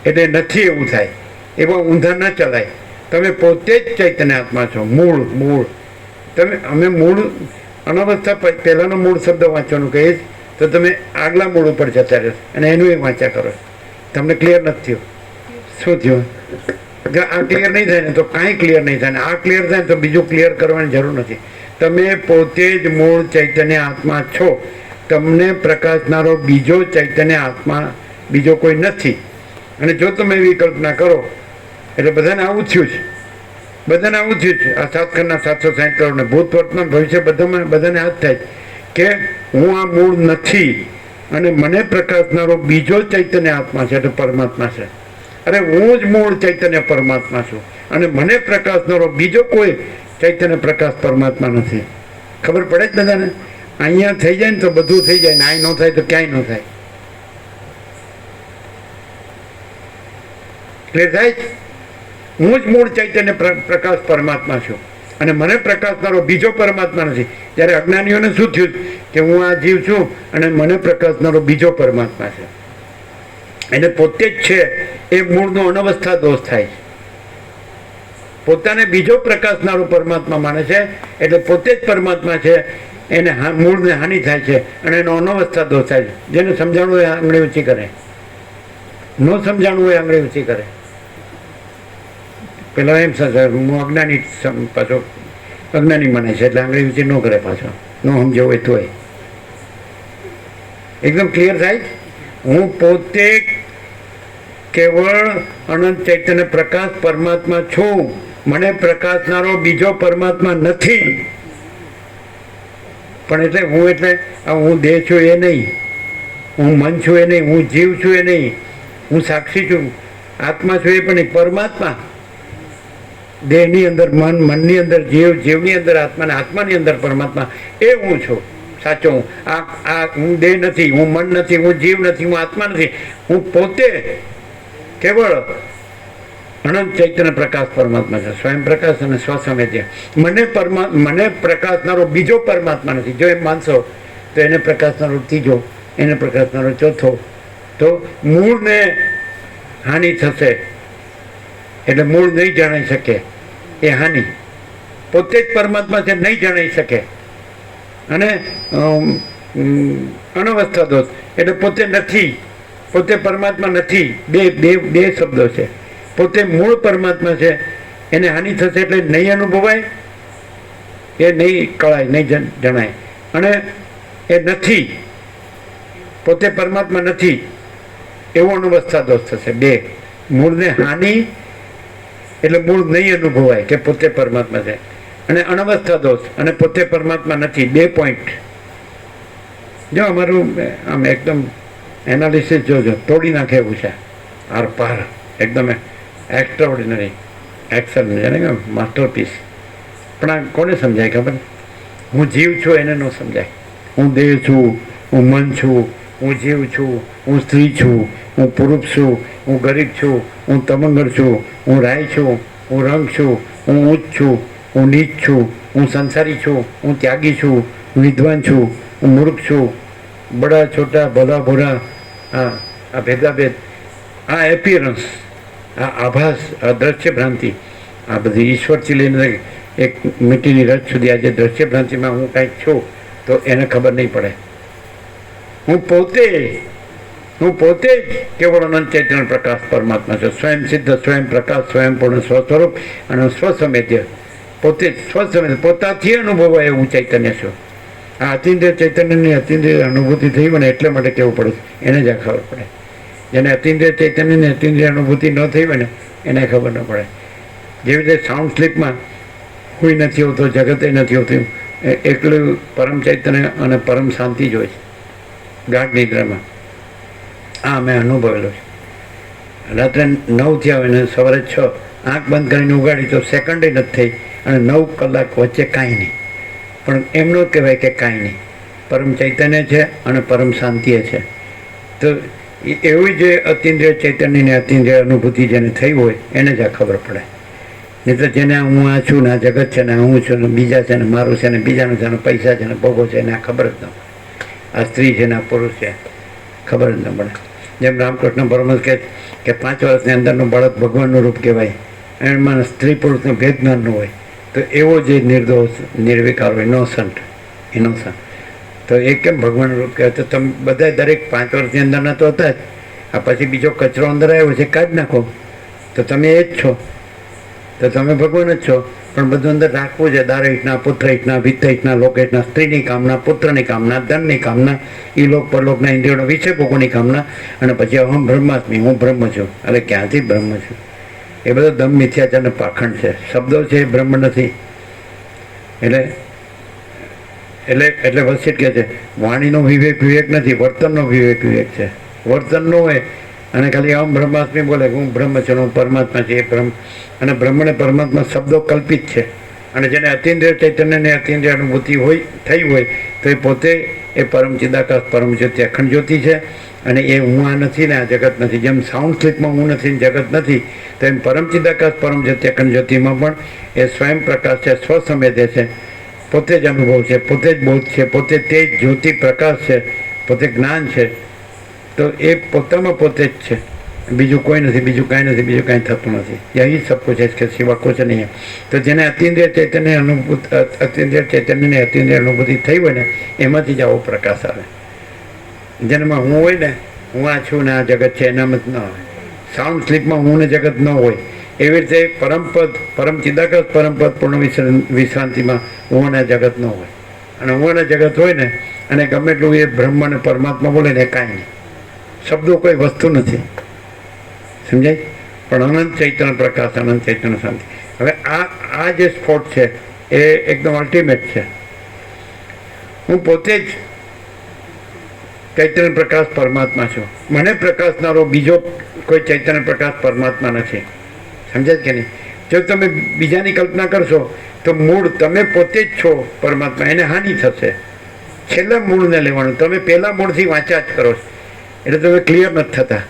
એટલે નથી એવું થાય, એવા ઊંધા ન ચલાય. તમે પોતે જ ચૈતન્ય આત્મા છો. મૂળ તમે અમે મૂળ અનવસ્થા પહેલાંનો મૂળ શબ્દ વાંચવાનું કહીશ તો તમે આગલા મૂળ ઉપર જતા રહેશો અને એનું એ વાંચ્યા કરો. તમને ક્લિયર નથી થયું? શું થયું? આ ક્લિયર નહીં થાય ને તો કાંઈ ક્લિયર નહીં થાય ને આ ક્લિયર થાય ને તો બીજું ક્લિયર કરવાની જરૂર નથી. તમે પોતે જ મૂળ ચૈતન્ય આત્મા છો. તમને પ્રકાશનારો બીજો ચૈતન્ય આત્મા બીજો કોઈ નથી. અને જો તમે એવી કલ્પના કરો એટલે બધાને આવું થયું છે. બધાને આવું થયું છે. આ 7 ખંડના 760 કરોડ ને ભૂત વર્તમાન ભવિષ્ય બધાને આ જ થાય કે હું આ મૂળ નથી અને મને પ્રકાશનારો બીજો ચૈતન્ય આત્મા છે, એટલે પરમાત્મા છે. અરે હું જ મૂળ ચૈતન્ય પરમાત્મા છું અને મને પ્રકાશનારો બીજો કોઈ ચૈતન્ય પ્રકાશ પરમાત્મા નથી. ખબર પડે જ બધાને? અહીંયા થઈ જાય ને તો બધું થઈ જાય ને અહીં ન થાય તો ક્યાંય ન થાય. એટલે થાય હું જ મૂળ ચૈતન્ય પ્રકાશ પરમાત્મા છું અને મને પ્રકાશનારો બીજો પરમાત્મા નથી. જ્યારે અજ્ઞાનીઓને શું થયું કે હું આ જીવ છું અને મને પ્રકાશનારો બીજો પરમાત્મા છે. એને પોતે જ છે એ મૂળનો અનવસ્થા દોષ થાય છે. પોતાને બીજો પ્રકાશનારો પરમાત્મા માને છે એટલે પોતે જ પરમાત્મા છે. એને મૂળને હાનિ થાય છે અને એનો અનવસ્થા દોષ થાય છે. જેને સમજાણવું એ આંગળી ઊંચી કરે, ન સમજાણવું એ આંગળી ઊંચી કરે. પેલા એમ થશે હું અજ્ઞાની પાછો અજ્ઞાની મને છે એટલે આંગળી ઊંચી ન કરે પાછો ન સમજાવ હોય તોય એકદમ ક્લિયર થાય. હું પોતે કેવળ અનંત ચૈતન્ય પ્રકાશ પરમાત્મા છું. મને પ્રકાશનારો બીજો પરમાત્મા નથી. પણ એટલે હું દેહ છું એ નહીં, હું મન છું એ નહીં, હું જીવ છું એ નહીં, હું સાક્ષી છું, આત્મા છું એ પણ નહીં. પરમાત્મા દેહની અંદર મન, મનની અંદર જીવ, જીવની અંદર આત્મા ને આત્માની અંદર પરમાત્મા એ હું છું સાચો. હું હું દેહ નથી, હું મન નથી, હું જીવ નથી, હું આત્મા નથી. હું પોતે કેવળ અનંત ચૈતન્ય પ્રકાશ પરમાત્મા છે, સ્વયં પ્રકાશ અને સ્વસમેધ્ય. મને પ્રકાશનારો બીજો પરમાત્મા નથી. જો એમ માનશો તો એને પ્રકાશનારો ત્રીજો, એને પ્રકાશનારો ચોથો, તો મૂળને હાનિ થશે. એટલે મૂળ નહીં જણાઈ શકે એ હાનિ. પોતે જ પરમાત્મા છે, નહીં જણાઈ શકે. અને અનવસ્થા દોષ એટલે પોતે નથી, પોતે પરમાત્મા નથી. બે શબ્દો છે. પોતે મૂળ પરમાત્મા છે, એને હાનિ થશે એટલે નહીં અનુભવાય, એ નહીં કળાય, નહીં જણાય. અને એ નથી, પોતે પરમાત્મા નથી એવો અનવસ્થા દોષ થશે. બે મૂળને હાનિ એટલે મૂળ નહીં અનુભવાય કે પોતે પરમાત્મા છે, અને અનવસ્થા દોષ અને પોતે પરમાત્મા નથી. 2 પોઈન્ટ. જો અમારું આમ એકદમ એનાલિસિસ જોજો, તોડી નાખે એવું છે આર પાર, એકદમ એક્સ્ટ્રાઓર્ડિનરી, એક્સલ, જાણે કે માસ્ટરપીસ. પણ આ કોને સમજાય ખબર? હું જીવ છું એને ન સમજાય. હું દેહ છું, હું મન છું, હું જીવ છું, હું સ્ત્રી છું, હું પુરુષ છું, હું ગરીબ છું, હું તમંગર છું, હું રાય છું, હું રંગ છું, હું ઊંચ છું, હું નીચ છું, હું સંસારી છું, હું ત્યાગી છું, હું વિદ્વાન છું, હું મૂર્ખ છું, બડા છોટા ભલા ભોરા, આ ભેદાભેદ, આ એપિયરન્સ, આ આભાસ, આ દ્રશ્ય ભ્રાંતિ, આ બધી ઈશ્વરથી લઈને એક મીઠીની રચ સુધી આજે દ્રશ્ય ભ્રાંતિમાં હું કાંઈક છું તો એને ખબર નહીં પડે. હું પોતે જ કેવળ અનંત ચૈતન્ય પ્રકાશ પરમાત્મા છું. સ્વયં સિદ્ધ, સ્વયં પ્રકાશ, સ્વયં પૂર્ણ, સ્વસ્વરૂપ અને સ્વસમેધ્ય. પોતે જ સ્વસમેધ્ય, પોતાથી અનુભવાય એવું ચૈતન્ય છું. આ અતિન્દ્રિય ચૈતન્યની અતિન્દ્રિય અનુભૂતિ થઈ હોય ને એટલે માટે કહેવું પડે, એને જ આ ખબર પડે. જેને અતિન્દ્રિય ચૈતન્યની અતિન્દ્રિય અનુભૂતિ ન થઈ હોય ને એને ખબર ન પડે. જેવી રીતે સાઉન્ડ સ્લીપમાં કોઈ નથી હોતો, જગતે નથી હોતું, એકલું પરમ ચૈતન્ય અને પરમ શાંતિ જ હોય છે ગાઢ નિદ્રામાં. આ મેં અનુભવેલો છે. રાત્રે 9 થયા હોય ને સવારે 6 આંખ બંધ કરીને ઉગાડી તો સેકન્ડે નથી થઈ, અને 9 કલાક વચ્ચે કાંઈ નહીં. પણ એમ ન કહેવાય કે કાંઈ નહીં. પરમ ચૈતન્ય છે અને પરમ શાંતિ છે. તો એવી જે અતિન્દ્રિય ચૈતન્યની અતિન્દ્રિય અનુભૂતિ જેને થઈ હોય એને જ આ ખબર પડે. નહીં તો જેને હું આ છું ને આ જગત છે ને હું છું ને બીજા છે ને મારું છે ને બીજાનું છે ને પૈસા છે ને ભોગો છે એને આ ખબર જ ન પડે. આ સ્ત્રી છે ને આ પુરુષ છે ખબર જ ન પડે. જેમ રામકૃષ્ણ પરમહંસ કહે કે 5 વર્ષની અંદરનું બાળક ભગવાનનું રૂપ કહેવાય, એમાં સ્ત્રી પુરુષનો ભેદ જ્ઞાન ન હોય. તો એવો જે નિર્દોષ નિર્વિકાર હોય, ઇનોસન્ટ, તો એ કેમ ભગવાનનું રૂપ કહેવાય? તો તમે બધા દરેક 5 વર્ષની અંદરના તો હતા જ. આ પછી બીજો કચરો અંદર આવ્યો છે, કાઢી નાખો તો તમે એ જ છો, તો તમે ભગવાન જ છો. પણ બધું અંદર રાખવું છે. દાર હિતના, પુત્ર હિતના, વિત્ત હિતના, લોક હિતના, સ્ત્રીની કામના, પુત્રની કામના, ધનની કામના, ઈલોક પરલોકના ઇન્દ્રિયોના વિષય ભોગોની કામના, અને પછી અહમ બ્રહ્માસ્મી, હું બ્રહ્મ છું. અરે ક્યાંથી બ્રહ્મ છું? એ બધો દમ મિથ્યાચાર અને પાખંડ છે. શબ્દો છે એ બ્રહ્મ નથી. એટલે વસિષ્ઠ કહે છે વાણીનો વિવેક નથી, વર્તનનો વિવેક છે. વર્તન ન હોય અને ખાલી અહમ બ્રહ્માસ્મી બોલે હું બ્રહ્મ છું, હું પરમાત્મા છે, એ બ્રહ્મ. અને બ્રહ્મ ને પરમાત્મા શબ્દો કલ્પિત છે. અને જેને અતિન્દ્રિય ચૈતન્યને અતિન્દ્રિય અનુભૂતિ થઈ હોય તો એ પોતે એ પરમ ચિદાકાશ પરમ જ્યોતિ અખંડ જ્યોતિ છે. અને એ હું આ નથી ને આ જગત નથી. જેમ સાઉન્ડ સ્લીપમાં હું નથી ને જગત નથી, તો એમ પરમ ચિદાકાશ પરમ જ્યોતિ અખંડ જ્યોતિમાં પણ એ સ્વયં પ્રકાશ છે, સ્વસમેધે છે, પોતે જ અનુભવ છે, પોતે જ બોધ છે, પોતે તે જ જ્યોતિ પ્રકાશ છે, પોતે જ્ઞાન છે. તો એ પોતામાં પોતે જ છે, બીજું કોઈ નથી, બીજું કાંઈ નથી, બીજું કાંઈ થતું નથી. યહી સબ કુછ है, કે સિવા કુછ નહીં. તો જેને અતિન્દ્રિય ચૈતન્ય અતિન્દ્રિય અનુભૂતિ થઈ હોય ને એમાંથી જ આવો પ્રકાશ આવે. જેનામાં હું હોય ને, હું આ છું ને આ જગત છે એનામાં જ ન આવે. સાઉન્ડ સ્લીપમાં હું ને જગત ન હોય, એવી રીતે પરમપદ પરમ ચિદાકાશ પરમપદ પૂર્ણ વિશ્રાંતિમાં હું અને જગત ન હોય. અને હું અને જગત હોય ને અને ગમે એટલું એ બ્રહ્મ અને પરમાત્મા બોલે ને એ કાંઈ નહીં, શબ્દો કોઈ વસ્તુ નથી, સમજાય? પણ અનંત ચૈતન્ય પ્રકાશ, અનંત ચૈતન્ય શાંતિ. હવે આ જે સ્પોટ છે એ એકદમ અલ્ટિમેટ છે. હું પોતે જ ચૈતન્ય પ્રકાશ પરમાત્મા છું. મને પ્રકાશનારો બીજો કોઈ ચૈતન્ય પ્રકાશ પરમાત્મા નથી. સમજાય કે નહીં? જો તમે બીજાની કલ્પના કરશો તો મૂળ તમે પોતે જ છો પરમાત્મા, એને હાનિ થશે. છેલ્લા મૂળને લેવાનું. તમે પહેલા મૂળથી વાંચ્યા જ કરો છો એટલે તમે ક્લિયર નથી થતા.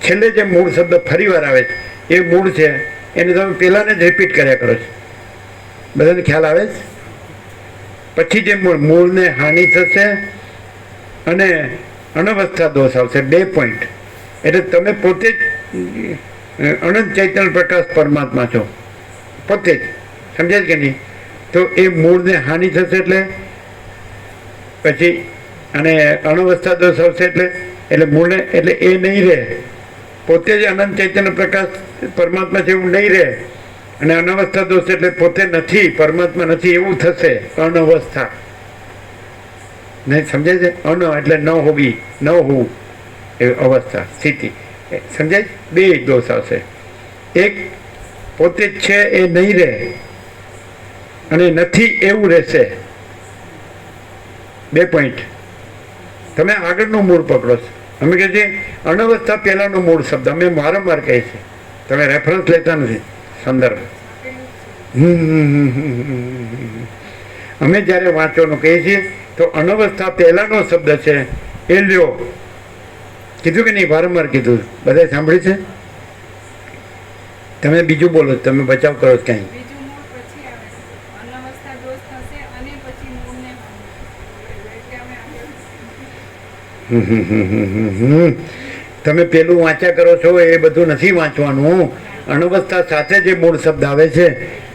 છેલ્લે જે મૂળ શબ્દ ફરી વાર આવે છે એ મૂળ છે, એને તમે પહેલાંને જ રિપીટ કર્યા કરો છો. બધાને ખ્યાલ આવે છે? પછી જે મૂળને હાનિ થશે અને અનવસ્થા દોષ આવશે. 2 પોઈન્ટ. એટલે તમે પોતે જ અનંત ચૈતન્ય પ્રકાશ પરમાત્મા છો, પોતે જ. સમજાય કે નહીં? તો એ મૂળને હાનિ થશે એટલે પછી અને અનવસ્થા દોષ આવશે એટલે મૂળને એટલે એ નહીં રહે. પોતે જ અનંત ચૈતન્ય પ્રકાશ પરમાત્મા છે એવું નહીં રહે. અને અનવસ્થા દોષ એટલે પોતે નથી, પરમાત્મા નથી એવું થશે. અનવસ્થા નહીં, સમજાય છે? અન એટલે ન હોવી, ન હોવું એ અવસ્થા, સ્થિતિ. સમજાય? 2 દોષ આવશે. એક પોતે જ છે એ નહીં રહે અને નથી એવું રહેશે. 2 પોઈન્ટ. તમે આગળનું મૂળ પકડો છો. અમે કહે છે અનવસ્થા પહેલાંનો મૂળ શબ્દ અમે વારંવાર કહીએ છીએ. તમે રેફરન્સ લેતા નથી, સંદર્ભ. અમે જ્યારે વાંચવાનું કહીએ છીએ તો અનવસ્થા પહેલાંનો શબ્દ છે એ લ્યો. કીધું કે નહીં? વારંવાર કીધું. બધાએ સાંભળ્યું છે? તમે બીજું બોલો, તમે બચાવ કરો છો ક્યાંય. બીજું મૂળ પછી આવે છે. અનવસ્થા દોષ થશે અને પછી મૂળને એટલે અમે આગળ તમે પેલું વાંચ્યા કરો છો એ બધું નથી વાંચવાનું. અનવસ્થા સાથે જે મૂળ શબ્દ આવે છે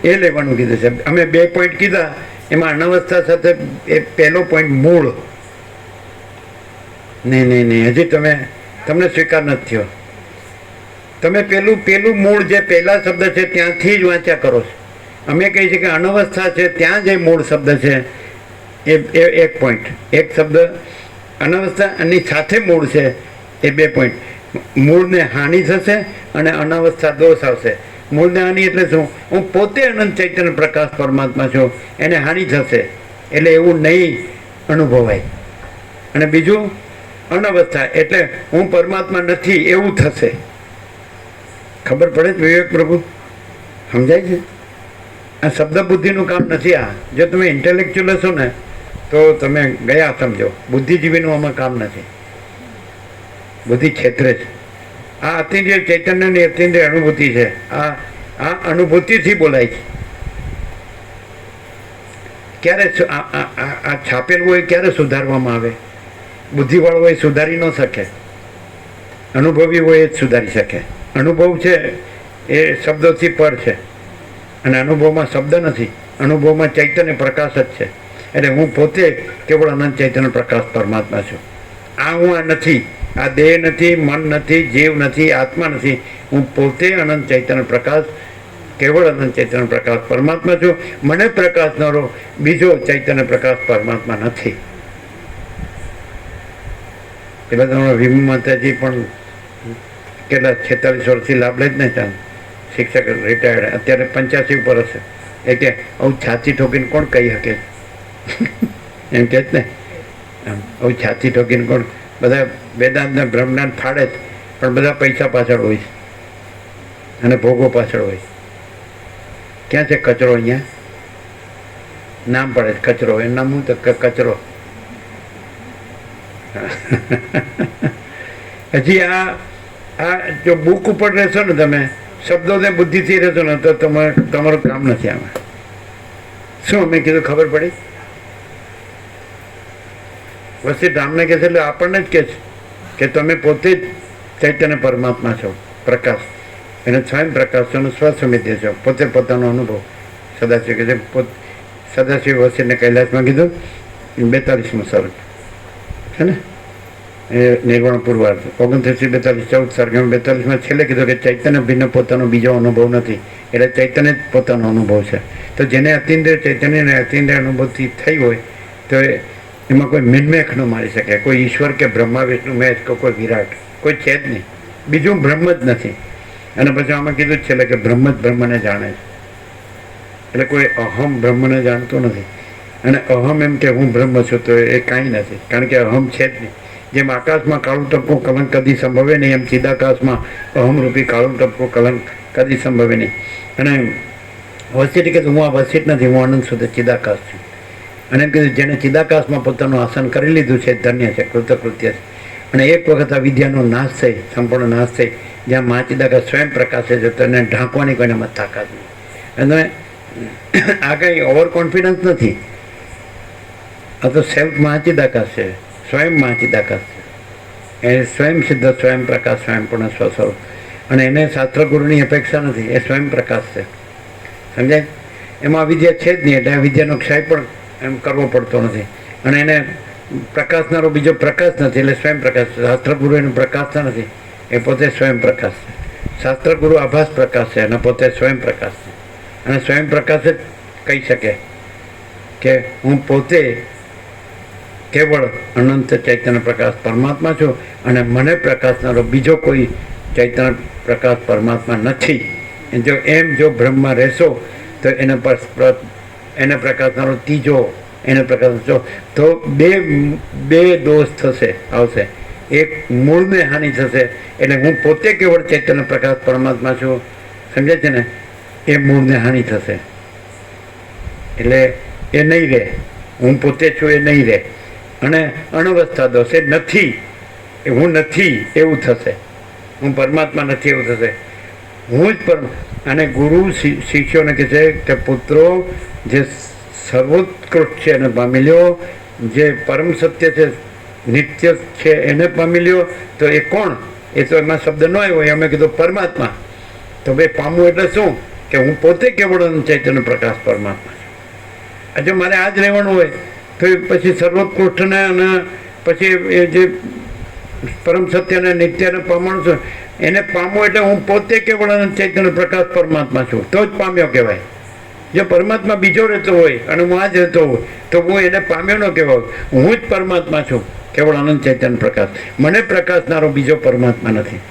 એ લેવાનું કીધું છે. અમે 2 પોઈન્ટ કીધા, એમાં અનવસ્થા સાથે એ પહેલો પોઈન્ટ મૂળ. નહીં, હજી તમને સ્વીકાર નથી થયો. તમે પેલું મૂળ જે પહેલા શબ્દ છે ત્યાંથી જ વાંચ્યા કરો છો. અમે કહીએ છીએ કે અનવસ્થા છે ત્યાં જે મૂળ શબ્દ છે એ 1 પોઈન્ટ. એક શબ્દ અનવસ્થા એની સાથે મૂળ છે એ 2 પોઈન્ટ. મૂળને હાનિ થશે અને અનવસ્થા દોષ આવશે. મૂળને હાનિ એટલે શું? હું પોતે અનંત ચૈતન્ય પ્રકાશ પરમાત્મા છું, એને હાનિ થશે એટલે એવું નહીં અનુભવાય. અને બીજું અનવસ્થા એટલે હું પરમાત્મા નથી એવું થશે. ખબર પડે છે વિવેક પ્રભુ? સમજાય છે? આ શબ્દ બુદ્ધિનું કામ નથી. આ જો તમે ઇન્ટેલેક્ચ્યુઅલ હશો ને તો તમે ગયા સમજો. બુદ્ધિજીવીનું આમાં કામ નથી. બુદ્ધિ ક્ષેત્રે છે. આ અતિન્દ્રિય ચૈતન્યની અતિન્દ્રિય અનુભૂતિ છે. આ અનુભૂતિથી બોલાય છે. ક્યારે આ છાપેલું હોય ક્યારે સુધારવામાં આવે? બુદ્ધિવાળો હોય સુધારી ન શકે, અનુભવી હોય એ જ સુધારી શકે. અનુભવ છે એ શબ્દોથી પર છે અને અનુભવમાં શબ્દ નથી. અનુભવમાં ચૈતન્ય પ્રકાશ જ છે. એટલે હું પોતે કેવળ અનંત ચૈતન્ય પ્રકાશ પરમાત્મા છું. હું આ નથી, આ દેહ નથી, મન નથી, જીવ નથી, આત્મા નથી. હું પોતે અનંત ચૈતન્ય પ્રકાશ, કેવળ અનંત ચૈતન્ય પ્રકાશ પરમાત્મા છું. મને પ્રકાશનારો બીજો ચૈતન્ય પ્રકાશ પરમાત્મા નથી. પેલા તમારા વિમુ માતાજી પણ કેટલા 46 વર્ષથી લાભ લે જ નહીં. ત્યાં શિક્ષક રિટાયર્ડ, અત્યારે 85 ઉપર હશે. એ કે આવું છાતી ઠોકીને કોણ કહી શકે? એમ કે જ ને, આવું છાતી ઠોકીને કોણ? બધા વેદાંતને બ્રહ્મજ્ઞાન ફાડે જ, પણ બધા પૈસા પાછળ હોય છે અને ભોગો પાછળ હોય. ક્યાં છે કચરો? અહીંયા નામ પડે છે કચરો. એનું નામ શું? તો કચરો. હજી આ જો બુક ઉપર રહેશો ને, તમે શબ્દોને બુદ્ધિથી રહેશો ને તો તમારું કામ નથી આમાં. શું અમે કીધું ખબર પડી? વસ્તી રામને કહે છે એટલે આપણને જ કહે છે કે તમે પોતે જ ચૈતન્ય પરમાત્મા છો, પ્રકાશ. એને સ્વયં પ્રકાશ છો અને સ્વસમિધ્ય છો. પોતે પોતાનો અનુભવ. સદાશિવ કહે છે, સદાશિવ વસ્તીને કૈલાસમાં કીધું 42મું સર્ગ છે ને, એ નિર્વાણ પૂર્વાર્ધ 29-42 સરખામણી 42માં છેલ્લે કીધું કે ચૈતન્ય ભિન્ન પોતાનો બીજો અનુભવ નથી, એટલે ચૈતન્ય જ પોતાનો અનુભવ છે. તો જેને અતિન્દ્રિય ચૈતન્ય અને અતિન્દ્રિય અનુભવથી થઈ હોય તો એમાં કોઈ મિનમેખ ન મારી શકે. કોઈ ઈશ્વર કે બ્રહ્મા વિષ્ણુ મહેશ કે કોઈ વિરાટ કોઈ છે જ નહીં, બીજું બ્રહ્મ જ નથી. અને પછી આમાં કીધું જ છેલ્લે કે બ્રહ્મ જ બ્રહ્મને જાણે છે, એટલે કોઈ અહમ બ્રહ્મને જાણતો નથી. અને અહમ એમ કે હું બ્રહ્મ છું તો એ કાંઈ નથી, કારણ કે અહમ છે જ નહીં. જેમ આકાશમાં કાળું ટપકું કલંક કદી સંભવે નહીં, એમ ચિદાકાશમાં અહમરૂપી કાળું ટપકું કલંક કદી સંભવે નહીં. અને વસીટ કે હું આ વસીટ નથી, હું આનંદ સુધી ચિદાકાશ છું. અને એમ કીધું જેને ચિદાકાશમાં પોતાનું આસન કરી લીધું છે ધન્ય છે, કૃતકૃત્ય છે. અને એક વખત આ વિદ્યાનો નાશ થઈ, સંપૂર્ણ નાશ થઈ, જ્યાં મા ચિદાકાશ સ્વયં પ્રકાશે છે, તો એને ઢાંકવાની કોઈને મત તાકાત નહીં. અને આ કંઈ ઓવર કોન્ફિડન્સ નથી, આ તો સેલ્ફ મહાચિદાકાશ છે, સ્વયં મહાચિદાકાશ છે. એ સ્વયં સિદ્ધ, સ્વયં પ્રકાશ, સ્વયંપૂર્ણ સ્વસ્વરૂપ. અને એને શાસ્ત્ર ગુરુની અપેક્ષા નથી, એ સ્વયં પ્રકાશ છે. સમજાય? એમાં વિદ્યા છે જ નહીં, એટલે આ વિદ્યાનો ક્ષય પણ એમ કરવો પડતો નથી. અને એને પ્રકાશનારો બીજો પ્રકાશ નથી, એટલે સ્વયં પ્રકાશ. શાસ્ત્ર ગુરુ એનું પ્રકાશતા નથી, એ પોતે સ્વયં પ્રકાશ છે. શાસ્ત્ર ગુરુ આભાસ પ્રકાશ છે અને પોતે સ્વયં પ્રકાશ છે. અને સ્વયં પ્રકાશ જ કહી શકે કે હું પોતે કેવળ અનંત ચૈતન્ય પ્રકાશ પરમાત્મા છું અને મને પ્રકાશનારો બીજો કોઈ ચૈતન્ય પ્રકાશ પરમાત્મા નથી. જો બ્રહ્મમાં રહેશો તો એને પ્રકાશનારો ત્રીજો, એને પ્રકાશ તો બે દોષ આવશે. એક મૂળને હાનિ થશે, એટલે હું પોતે કેવળ ચૈતન્ય પ્રકાશ પરમાત્મા છું, સમજે છે ને, એ મૂળને હાનિ થશે. એટલે એ નહીં રહે, હું પોતે છું એ નહીં રહે. અને અનવસ્થા દોષ, એ નથી, એ હું નથી એવું થશે, હું પરમાત્મા નથી એવું થશે, હું જ અને ગુરુ શિષ્યોને કહે છે કે પુત્રો જે સર્વોત્કૃષ્ટ છે એને પામી લ્યો, જે પરમ સત્ય છે, નિત્ય છે એને પામી લ્યો. તો એ કોણ? એ તો એમાં શબ્દ ન આવ્યો હોય, અમે કીધું પરમાત્મા. તો ભાઈ પામવું એટલે શું? કે હું પોતે કેવળ ચૈતન્ય પ્રકાશ પરમાત્મા છું. જો મારે આ જ રહેવાનું હોય તો પછી સર્વોત્કૃષ્ટને અને પછી એ જે પરમ સત્યને નિત્યને પામવાનું છું એને પામવું એટલે હું પોતે કેવળ ચૈતન્ય પ્રકાશ પરમાત્મા છું, તો જ પામ્યો કહેવાય. જો પરમાત્મા બીજો રહેતો હોય અને હું આ જ રહેતો હોય તો હું એને પામ્યો ન કહેવાય. હું જ પરમાત્મા છું, કેવળ અનંત ચૈતન્ય પ્રકાશ. મને પ્રકાશનારો બીજો પરમાત્મા નથી.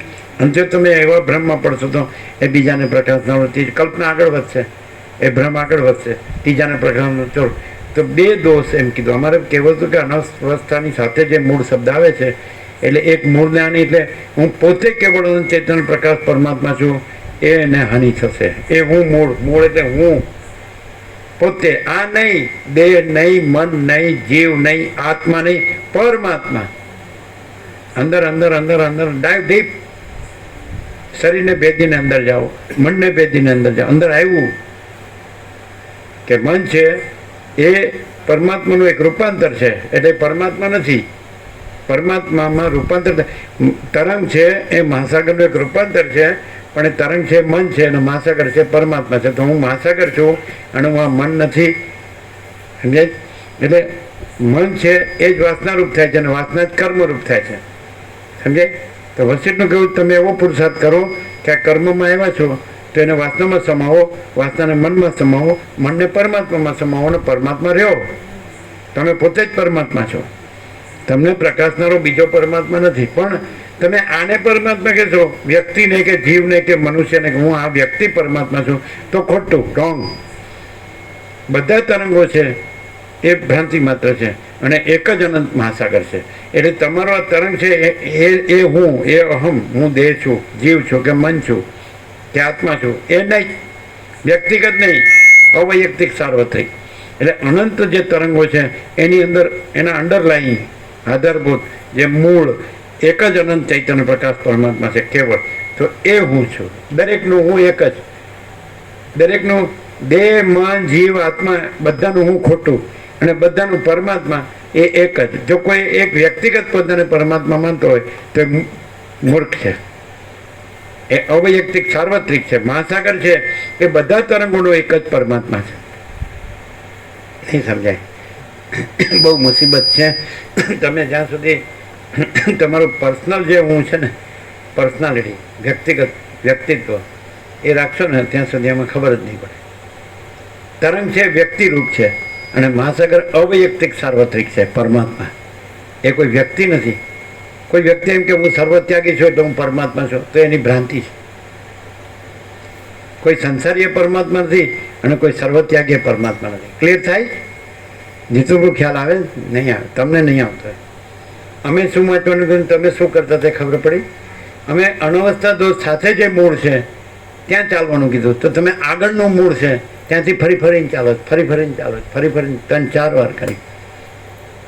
અને જો તમે એવા ભ્રમમાં પડશો તો એ બીજાને પ્રકાશનારો કલ્પના આગળ વધશે, એ ભ્રમ આગળ વધશે, ત્રીજાને પ્રકાશનો ચોર. તો બે દોષ એમ કીધું. અમારે કહેવું હતું કે અનવસ્થાની સાથે જે મૂળ શબ્દ આવે છે, એટલે એક મૂળને હાનિ, એટલે હું પોતે કેવળ ચૈતન્ય પ્રકાશ પરમાત્મા છું, એને હાનિ થશે. એ હું મૂળ એટલે હું પોતે, આ નહીં, દેહ નહીં, મન નહીં, જીવ નહીં, આત્મા નહીં, પરમાત્મા. અંદર અંદર અંદર અંદર ડાઈવ ડીપ. શરીરને ભેદીને અંદર જાઓ, મનને ભેદીને અંદર જાઓ. અંદર આવ્યું કે મન છે એ પરમાત્માનું એક રૂપાંતર છે, એટલે પરમાત્મા નથી. પરમાત્મામાં રૂપાંતર તરંગ છે એ મહાસાગરનું એક રૂપાંતર છે, પણ એ તરંગ છે મન છે અને મહાસાગર છે પરમાત્મા છે. તો હું મહાસાગર છું અને હું આ મન નથી, સમજાય? એટલે મન છે એ જ વાસનારૂપ થાય છે અને વાસના જ કર્મરૂપ થાય છે, સમજાય? તો વસિષ્ઠનું કહ્યું તમે એવો પુરુષાર્થ કરો કે આ કર્મમાં આવ્યા છો તો એને વાસનામાં સમાવો, વાસનાને મનમાં સમાવો, મનને પરમાત્મામાં સમાવો અને પરમાત્મા રહ્યો. તમે પોતે જ પરમાત્મા છો, તમને પ્રકાશનારો બીજો પરમાત્મા નથી. પણ તમે આને પરમાત્મા કહેશો, વ્યક્તિને કે જીવને કે મનુષ્યને કે હું આ વ્યક્તિ પરમાત્મા છું, તો ખોટું, રોંગ. બધા તરંગો છે એ ભ્રાંતિ માત્ર છે અને એક જ અનંત મહાસાગર છે. એટલે તમારો આ તરંગ છે એ હું, એ અહમ, હું દેહ છું, જીવ છું કે મન છું કે આત્મા છું, એ નહીં, વ્યક્તિગત નહીં, અવૈયક્તિક સાર્વત્રિક. એટલે અનંત જે તરંગો છે એની અંદર એના અંડરલાઈન આધારભૂત જે મૂળ એક જ અનંત ચૈતન્ય પ્રકાશ પરમાત્મા છે કેવળ. તો એ હું છું. દરેકનું હું એક જ, દરેકનું દેહ, મન, જીવ, આત્મા બધાનું હું ખોટું અને બધાનું પરમાત્મા એ એક જ. જો કોઈ એક વ્યક્તિગત પોતાને પરમાત્મા માનતો હોય તો એ મૂર્ખ છે. એ અવૈયક્તિક સાર્વત્રિક છે, મહાસાગર છે, એ બધા તરંગોનો એક જ પરમાત્મા છે. નહીં સમજાય? બહુ મુસીબત છે. તમે જ્યાં સુધી તમારું પર્સનલ જે હું છે ને, પર્સનાલિટી, વ્યક્તિત્વ એ રાખશો ને ત્યાં સુધી આમાં ખબર જ નહીં પડે. તરંગ છે વ્યક્તિરૂપ છે અને મહાસાગર અવૈયક્તિક સાર્વત્રિક છે. પરમાત્મા એ કોઈ વ્યક્તિ નથી. કોઈ વ્યક્તિ એમ કે હું સર્વત્યાગી છું એટલે હું પરમાત્મા છું, તો એની ભ્રાંતિ છે. કોઈ સંસારીય પરમાત્મા નથી અને કોઈ સર્વત્યાગીય પરમાત્મા નથી. ક્લિયર થાય? જીતુભાઈ ખ્યાલ આવે? નહીં આવે, તમને નહીં આવતો. અમે શું વાંચવાનું કીધું, તમે શું કરતા તે ખબર પડી. અમે અનવસ્થા દોષ સાથે જે મૂળ છે ત્યાં ચાલવાનું કીધું, તો તમે આગળનું મૂળ છે ત્યાંથી ફરી ફરીને ચાલો, ફરી ફરીને 3-4 વાર કરી.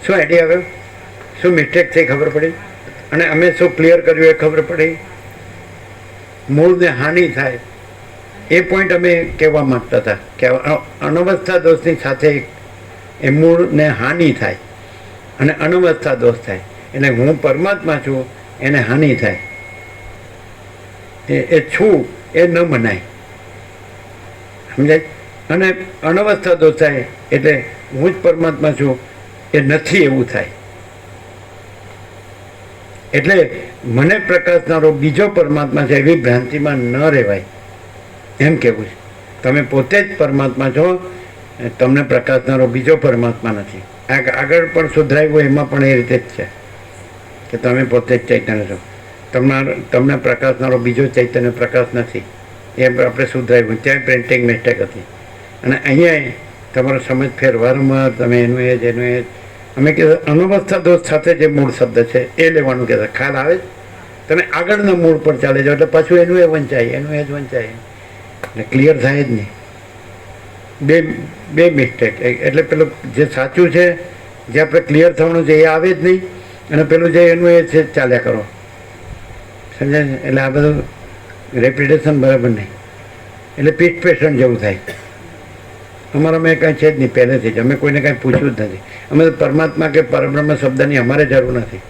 શું આઈડિયા આવ્યો? શું મિસ્ટેક થઈ ખબર પડી? અને અમે શું ક્લિયર કર્યું એ ખબર પડી. મૂળને હાનિ થાય એ પોઈન્ટ અમે કહેવા માગતા હતા કે અનવસ્થા દોષની સાથે એ મૂળને હાનિ થાય અને અનવસ્થા દોષ થાય, એટલે હું પરમાત્મા છું એને હાનિ થાય. એ છું એ ન મનાય, સમજાય? અને અનવસ્થા દોષ થાય એટલે હું જ પરમાત્મા છું એ નથી એવું થાય. એટલે મને પ્રકાશનારો બીજો પરમાત્મા છે એવી ભ્રાંતિમાં ન રહેવાય એમ કહેવું છે. તમે પોતે જ પરમાત્મા છો, તમને પ્રકાશનારો બીજો પરમાત્મા નથી. આગળ પણ સુધરાયું એમાં પણ એ રીતે જ છે કે તમે પોતે જ ચૈતન્ય છો. તમને પ્રકાશનારો બીજો ચૈતન્ય પ્રકાશ નથી. એ આપણે સુધરાયું. ત્યાં પ્રિન્ટિંગ મિસ્ટેક હતી. અને અહીંયા તમારો સમજ ફેર વારંવાર તમે એનું એ જ અમે કહેતા અનવસ્થા દોષ સાથે જે મૂળ શબ્દ છે એ લેવાનું કહેતા. ખ્યાલ આવે? તમે આગળના મૂળ પર ચાલે જાઓ એટલે પાછું એનું એ વંચાય, એનું એ જ વંચાય, એટલે ક્લિયર થાય જ નહીં. બે મિસ્ટેક. એટલે પેલું જે સાચું છે, જે આપણે ક્લિયર થવાનું છે એ આવે જ નહીં, અને પેલું જે એનું એ છે ચાલ્યા કરો. સમજાય છે? એટલે આ બધું રેપ્યુટેશન બરાબર નહીં. એટલે પીઠ પેશન્ટ જેવું થાય. અમારામાં કાંઈ છે જ નહીં પહેલેથી જ. અમે કોઈને કાંઈ પૂછ્યું જ નથી. અમે પરમાત્મા કે પરબ્રહ્મ શબ્દની અમારે જરૂર નથી.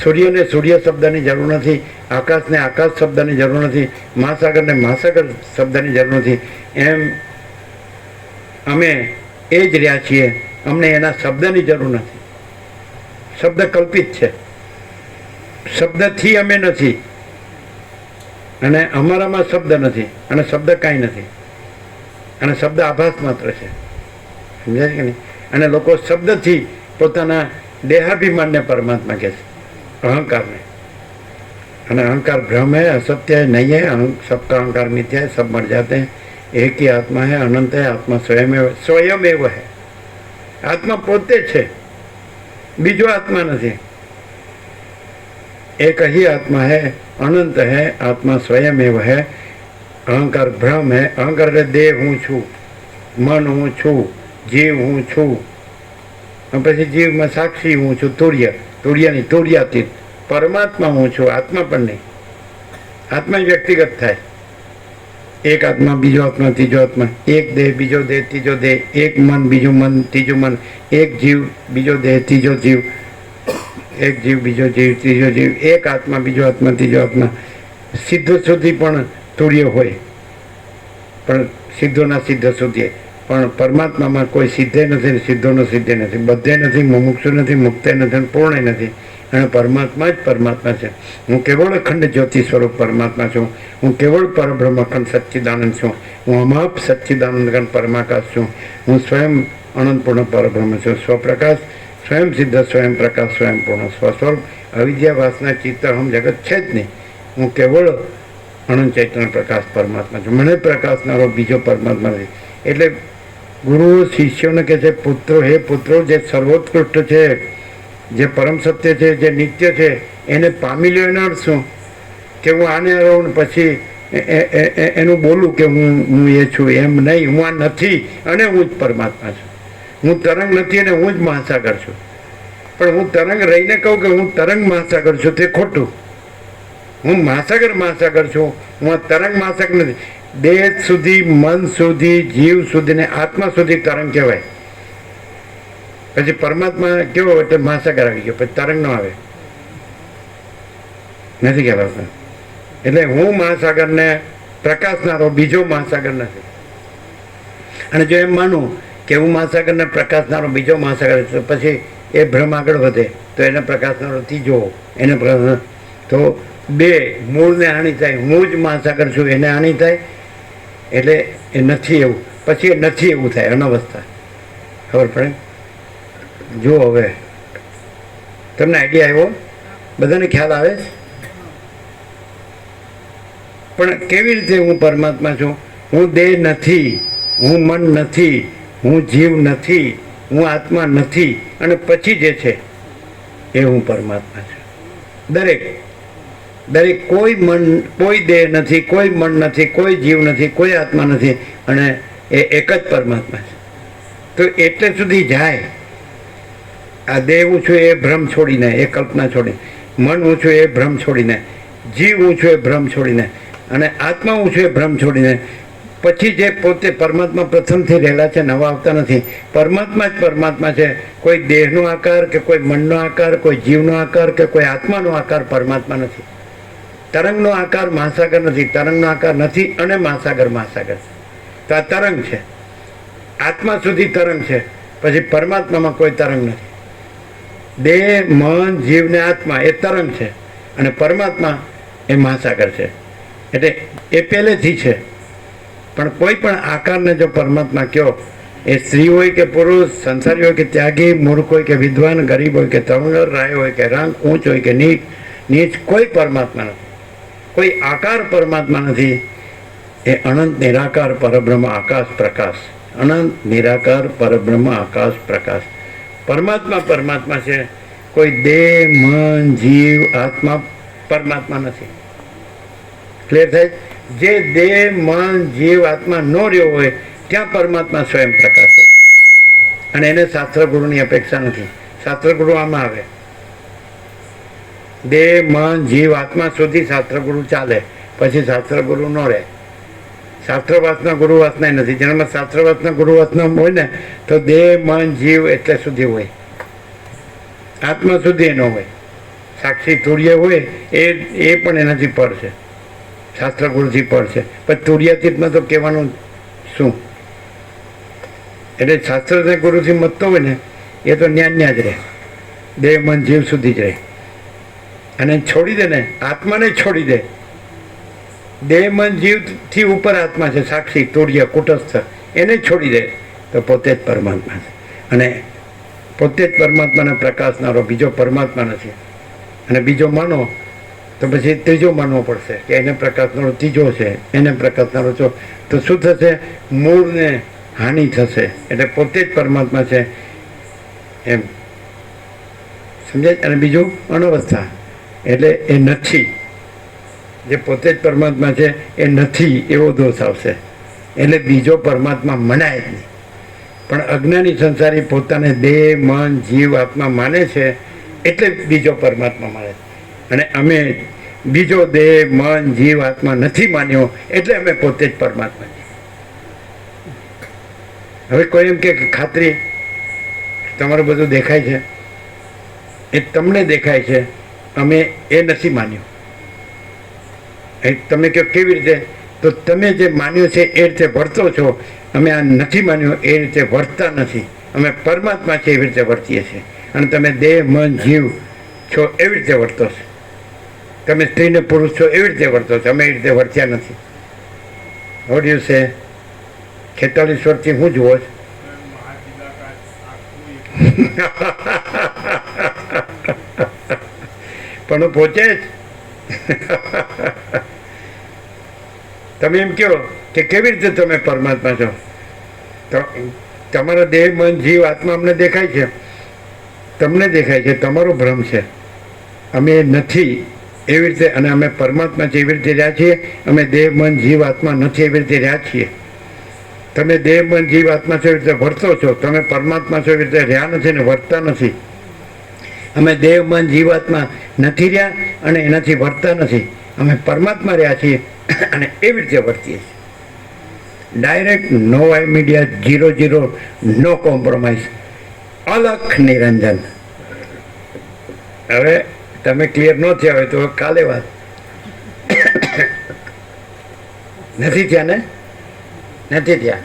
સૂર્યને સૂર્ય શબ્દની જરૂર નથી. આકાશને આકાશ શબ્દની જરૂર નથી. મહાસાગરને મહાસાગર શબ્દની જરૂર નથી. એમ અમે એ જ રહ્યા છીએ. અમને એના શબ્દની જરૂર નથી. શબ્દ કલ્પિત છે, શબ્દથી અમે નથી, અને અમારામાં શબ્દ નથી, અને શબ્દ કાંઈ નથી, અને શબ્દ આભાસ માત્ર છે. સમજાય કે નહીં? અને લોકો શબ્દથી પોતાના દેહાભિમાનને પરમાત્મા કહે છે, અહંકારને. અને अहंकार भ्रम है, असत्य है, नहीं है. सबका अहंकार मिथ्या है, सब मर जाते हैं. एक ही आत्मा है, अनंत है. आत्मा स्वयं एव है. आत्मा पोते છે, બીજો આત્મા નથી. एक ही आत्मा है, अनंत है. आत्मा स्वयं एव है. अहंकार भ्रम है. अहंकार એટલે દેહ હું છું, મન હું છું, જીવ હું છું. પછી જીવમાં સાક્ષી હું છું, તુર્યની તુર્યાતીત પરમાત્મા હું છું. આત્મા પણ નહીં. આત્મા વ્યક્તિગત થાય. એક આત્મા, બીજો આત્મા, ત્રીજો આત્મા. એક દેહ, બીજો દેહ, ત્રીજો દેહ. એક મન, બીજું મન, ત્રીજું મન. એક જીવ, બીજો દેહ, ત્રીજો જીવ. એક જીવ, બીજો જીવ, ત્રીજો જીવ. એક આત્મા, બીજો આત્મા, ત્રીજો આત્મા. સિદ્ધ સુધી પણ તુર્ય હોય, પણ સિદ્ધોના સિદ્ધ સુધી. પણ પરમાત્મામાં કોઈ સિદ્ધે નથી, સિદ્ધોનો સિદ્ધે નથી, બધે નથી, મુમુક્ષુ નથી, મુક્તે નથી, પૂર્ણ નથી. અને પરમાત્મા જ પરમાત્મા છે. હું કેવળ અખંડ જ્યોતિ સ્વરૂપ પરમાત્મા છું. હું કેવળ પરબ્રહ્મ અખંડ સચ્ચિદાનંદ છું. હું અમાપ સચ્ચિદાનંદ અખંડ પરમાકાશ છું. હું સ્વયં અનંતપૂર્ણ પરબ્રહ્મ છું. સ્વપ્રકાશ, સ્વયં સિદ્ધ, સ્વયં પ્રકાશ, સ્વયં પૂર્ણ, સ્વસ્વરૂપ. અવિદ્યા વાસના ચિત્ત હમ જગત છે જ નહીં. હું કેવળ અનંત ચૈતન્ય પ્રકાશ પરમાત્મા છું. મને પ્રકાશનારો બીજો પરમાત્મા નથી. એટલે ગુરુઓ શિષ્યોને કહે છે, પુત્રો, હે પુત્રો, જે સર્વોત્કૃષ્ટ છે, જે પરમ સત્ય છે, જે નિત્ય છે, એને પામી લ્યો. એનો અર્થ શું? કે હું આને રહું પછી એનું બોલું કે હું એ છું, એમ નહીં. હું આ નથી અને હું જ પરમાત્મા છું. હું તરંગ નથી અને હું જ મહાસાગર છું. પણ હું તરંગ રહીને કહું કે હું તરંગ મહાસાગર છું, તે ખોટું. હું મહાસાગર છું. હું આ તરંગ મહાસાગર નથી. દેહ સુધી, મન સુધી, જીવ સુધી ને આત્મા સુધી તરંગ કહેવાય. પછી પરમાત્મા કેવો એટલે મહાસાગર આવી ગયો, પછી તરંગ ન આવે, નથી કહેવાતા. એટલે હું મહાસાગરને પ્રકાશનારો બીજો મહાસાગર નથી. અને જો એમ માનું કે હું મહાસાગરને પ્રકાશનારો બીજો મહાસાગર, તો પછી એ ભ્રમ આગળ વધે તો એના પ્રકાશનો ત્રીજો એને પ્રકાશ તો બે મૂળને હાનિ થાય, હું જ મહાસાગર છું એને હાનિ થાય, એટલે એ નથી એવું, પછી એ નથી એવું થાય, અનવસ્થા. ખબર પડે? જો હવે તમને આઈડિયા આવ્યો? બધાને ખ્યાલ આવે છે? પણ કેવી રીતે હું પરમાત્મા છું? હું દેહ નથી, હું મન નથી, હું જીવ નથી, હું આત્મા નથી, અને પછી જે છે એ હું પરમાત્મા છું. દરેક કોઈ મન, કોઈ દેહ નથી, કોઈ મન નથી, કોઈ જીવ નથી, કોઈ આત્મા નથી, અને એ એક જ પરમાત્મા છે. તો એટલે સુધી જાય આ દેહ હું છું એ ભ્રમ છોડીને, એ કલ્પના છોડીને, મન હું છું એ ભ્રમ છોડીને, જીવ હું છું એ ભ્રમ છોડીને, અને આત્મા હું છું એ ભ્રમ છોડીને, પછી જે પોતે પરમાત્મા પ્રથમથી રહેલા છે, નવા આવતા નથી. પરમાત્મા જ પરમાત્મા છે. કોઈ દેહનો આકાર કે કોઈ મનનો આકાર, કોઈ જીવનો આકાર કે કોઈ આત્માનો આકાર પરમાત્મા નથી. તરંગનો આકાર મહાસાગર નથી, તરંગનો આકાર નથી, અને મહાસાગર મહાસાગર. તો આ તરંગ છે, આત્મા સુધી તરંગ છે, પછી પરમાત્મામાં કોઈ તરંગ નથી. દેહ, મન, જીવ ને આત્મા એ તરંગ છે, અને પરમાત્મા એ મહાસાગર છે. એટલે એ પહેલેથી છે. પણ કોઈ પણ આકારને જો પરમાત્મા કહો, એ સ્ત્રી હોય કે પુરુષ, સંસારી હોય કે ત્યાગી, મૂર્ખ હોય કે વિદ્વાન, ગરીબ હોય કે તવંગર, રાય હોય કે રાંગ, ઊંચ હોય કે નીચ, કોઈ પરમાત્મા નથી, કોઈ આકાર પરમાત્મા નથી. એ અનંત નિરાકાર પરબ્રહ્મ આકાશ પ્રકાશ, અનંત નિરાકાર પરબ્રહ્મ આકાશ પ્રકાશ. પરમાત્મા પરમાત્મા છે. કોઈ દેહ, મન, જીવ, આત્મા પરમાત્મા નથી. ક્લિયર થાય? જે દેહ, મન, જીવ, આત્મા ન રહ્યો હોય ત્યાં પરમાત્મા સ્વયં પ્રકાશ છે, અને એને શાસ્ત્ર ગુરુની અપેક્ષા નથી. શાસ્ત્ર ગુરુ આમાં આવે, દેહ, મન, જીવ, આત્મા સુધી શાસ્ત્ર ગુરુ ચાલે, પછી શાસ્ત્ર ગુરુ ન રહે. શાસ્ત્ર વાસના ગુરુ વાસના નથી. જેનામાં શાસ્ત્ર વાસના ગુરુ વાસના હોય ને તો દેહ, મન, જીવ એટલે સુધી હોય, આત્મા સુધી ન હોય. સાક્ષી તુર્ય હોય એ પણ એનાથી પર છે, શાસ્ત્ર ગુરુથી પર છે. પણ તુર્યાતીતમાં તો કહેવાનું શું? એટલે શાસ્ત્ર ગુરુથી મતતો હોય ને એ તો ન્યા જ રહે, દેહ, મન, જીવ સુધી જ રહે. અને છોડી દે ને, આત્માને છોડી દે. દેહ, મન, જીવથી ઉપર આત્મા છે, સાક્ષી તુર્ય કુટસ્થ, એને છોડી દે તો પોતે જ પરમાત્મા છે. અને પોતે જ પરમાત્માને પ્રકાશનારો બીજો પરમાત્મા નથી. અને બીજો માનો તો પછી ત્રીજો માનવો પડશે કે એને પ્રકાશનારો ત્રીજો છે, એને પ્રકાશનારો છો. તો શું થશે? મૂળને હાનિ થશે. એટલે પોતે જ પરમાત્મા છે એમ સમજાય. અને બીજું અનવસ્થા, એટલે એ નથી. જે પોતે જ પરમાત્મા છે એ નથી એવો દોષ આવશે. એટલે બીજો પરમાત્મા મનાય જ નહીં. પણ અજ્ઞાની સંસારી પોતાને દેહ, મન, જીવ, આત્મા માને છે, એટલે બીજો પરમાત્મા માને છે. અને અમે બીજો દેહ, મન, જીવ, આત્મા નથી માન્યો, એટલે અમે પોતે જ પરમાત્મા છીએ. હવે કોઈ એમ કે ખાતરી તમારું બધું દેખાય છે, એ તમને દેખાય છે, અમે એ નથી માન્યું. તમે કહો કેવી રીતે? તો તમે જે માન્યું છે એ રીતે વર્તો છો, અમે આ નથી માન્યું એ રીતે વર્તતા નથી. અમે પરમાત્મા છે એવી રીતે વર્તીએ છીએ, અને તમે દેહ, મન, જીવ છો એવી રીતે વર્તો છો. તમે સ્ત્રી ને પુરુષ છો એવી રીતે વર્તો છો, અમે એવી રીતે વર્ત્યા નથી. What you say? 46 વર્ષથી હું જુઓ છું. પણ હું પહોંચે જ. તમે એમ કહો કે કેવી રીતે તમે પરમાત્મા છો? તો તમારા દેહ, મન, જીવ, આત્મા અમને દેખાય છે, તમને દેખાય છે, તમારો ભ્રમ છે. અમે નથી એવી રીતે, અને અમે પરમાત્મા છે એવી રીતે રહ્યા છીએ. અમે દેહ, મન, જીવ, આત્મા નથી એવી રીતે રહ્યા છીએ. તમે દેહ, મન, જીવ, આત્મા છો એવી રીતે વર્તો છો, તમે પરમાત્મા છો એવી રીતે રહ્યા નથી ને વર્તતા નથી. અમે દેહ, મન, જીવ, આત્મા નથી રહ્યા અને એનાથી વર્તતા નથી. અમે પરમાત્મા રહ્યા છીએ અને એવી રીતે વર્તીએ છીએ. ડાયરેક્ટ, નો વાય મીડિયા, 0-0, નો કોમ્પ્રોમાઇઝ, અલખ નિરંજન. હવે તમે ક્લિયર ન થયા હોય તો કાલે વાત. નથી થયા ને? નથી થયા.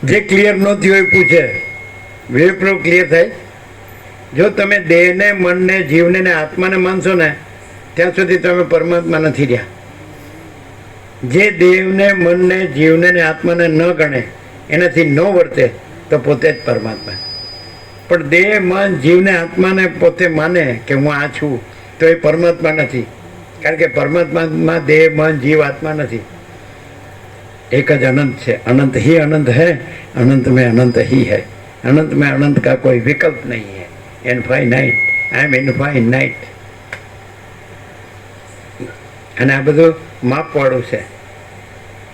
જે ક્લિયર ન થયું હોય પૂછે. વિવેકપ્રભુ ક્લિયર થાય. જો તમે દેહને, મનને, જીવને ને આત્માને માનશો ને ત્યાં સુધી તમે પરમાત્મા નથી રહ્યા. જે દેહને, મનને, જીવને ને આત્માને ન ગણે, એનાથી ન વર્તે તો પોતે જ પરમાત્મા. પણ દેહ, મન, જીવને, આત્માને પોતે માને કે હું આ છું તો એ પરમાત્મા નથી. કારણ કે પરમાત્મામાં દેહ, મન, જીવ, આત્મા નથી. एक ज अनंत है. अनंत ही अनंत है, अनंत में अनंत ही है. अनंत में अनंत का कोई विकल्प नहीं है. Infinite, I am infinite. અને આ બધું માપવાળું છે,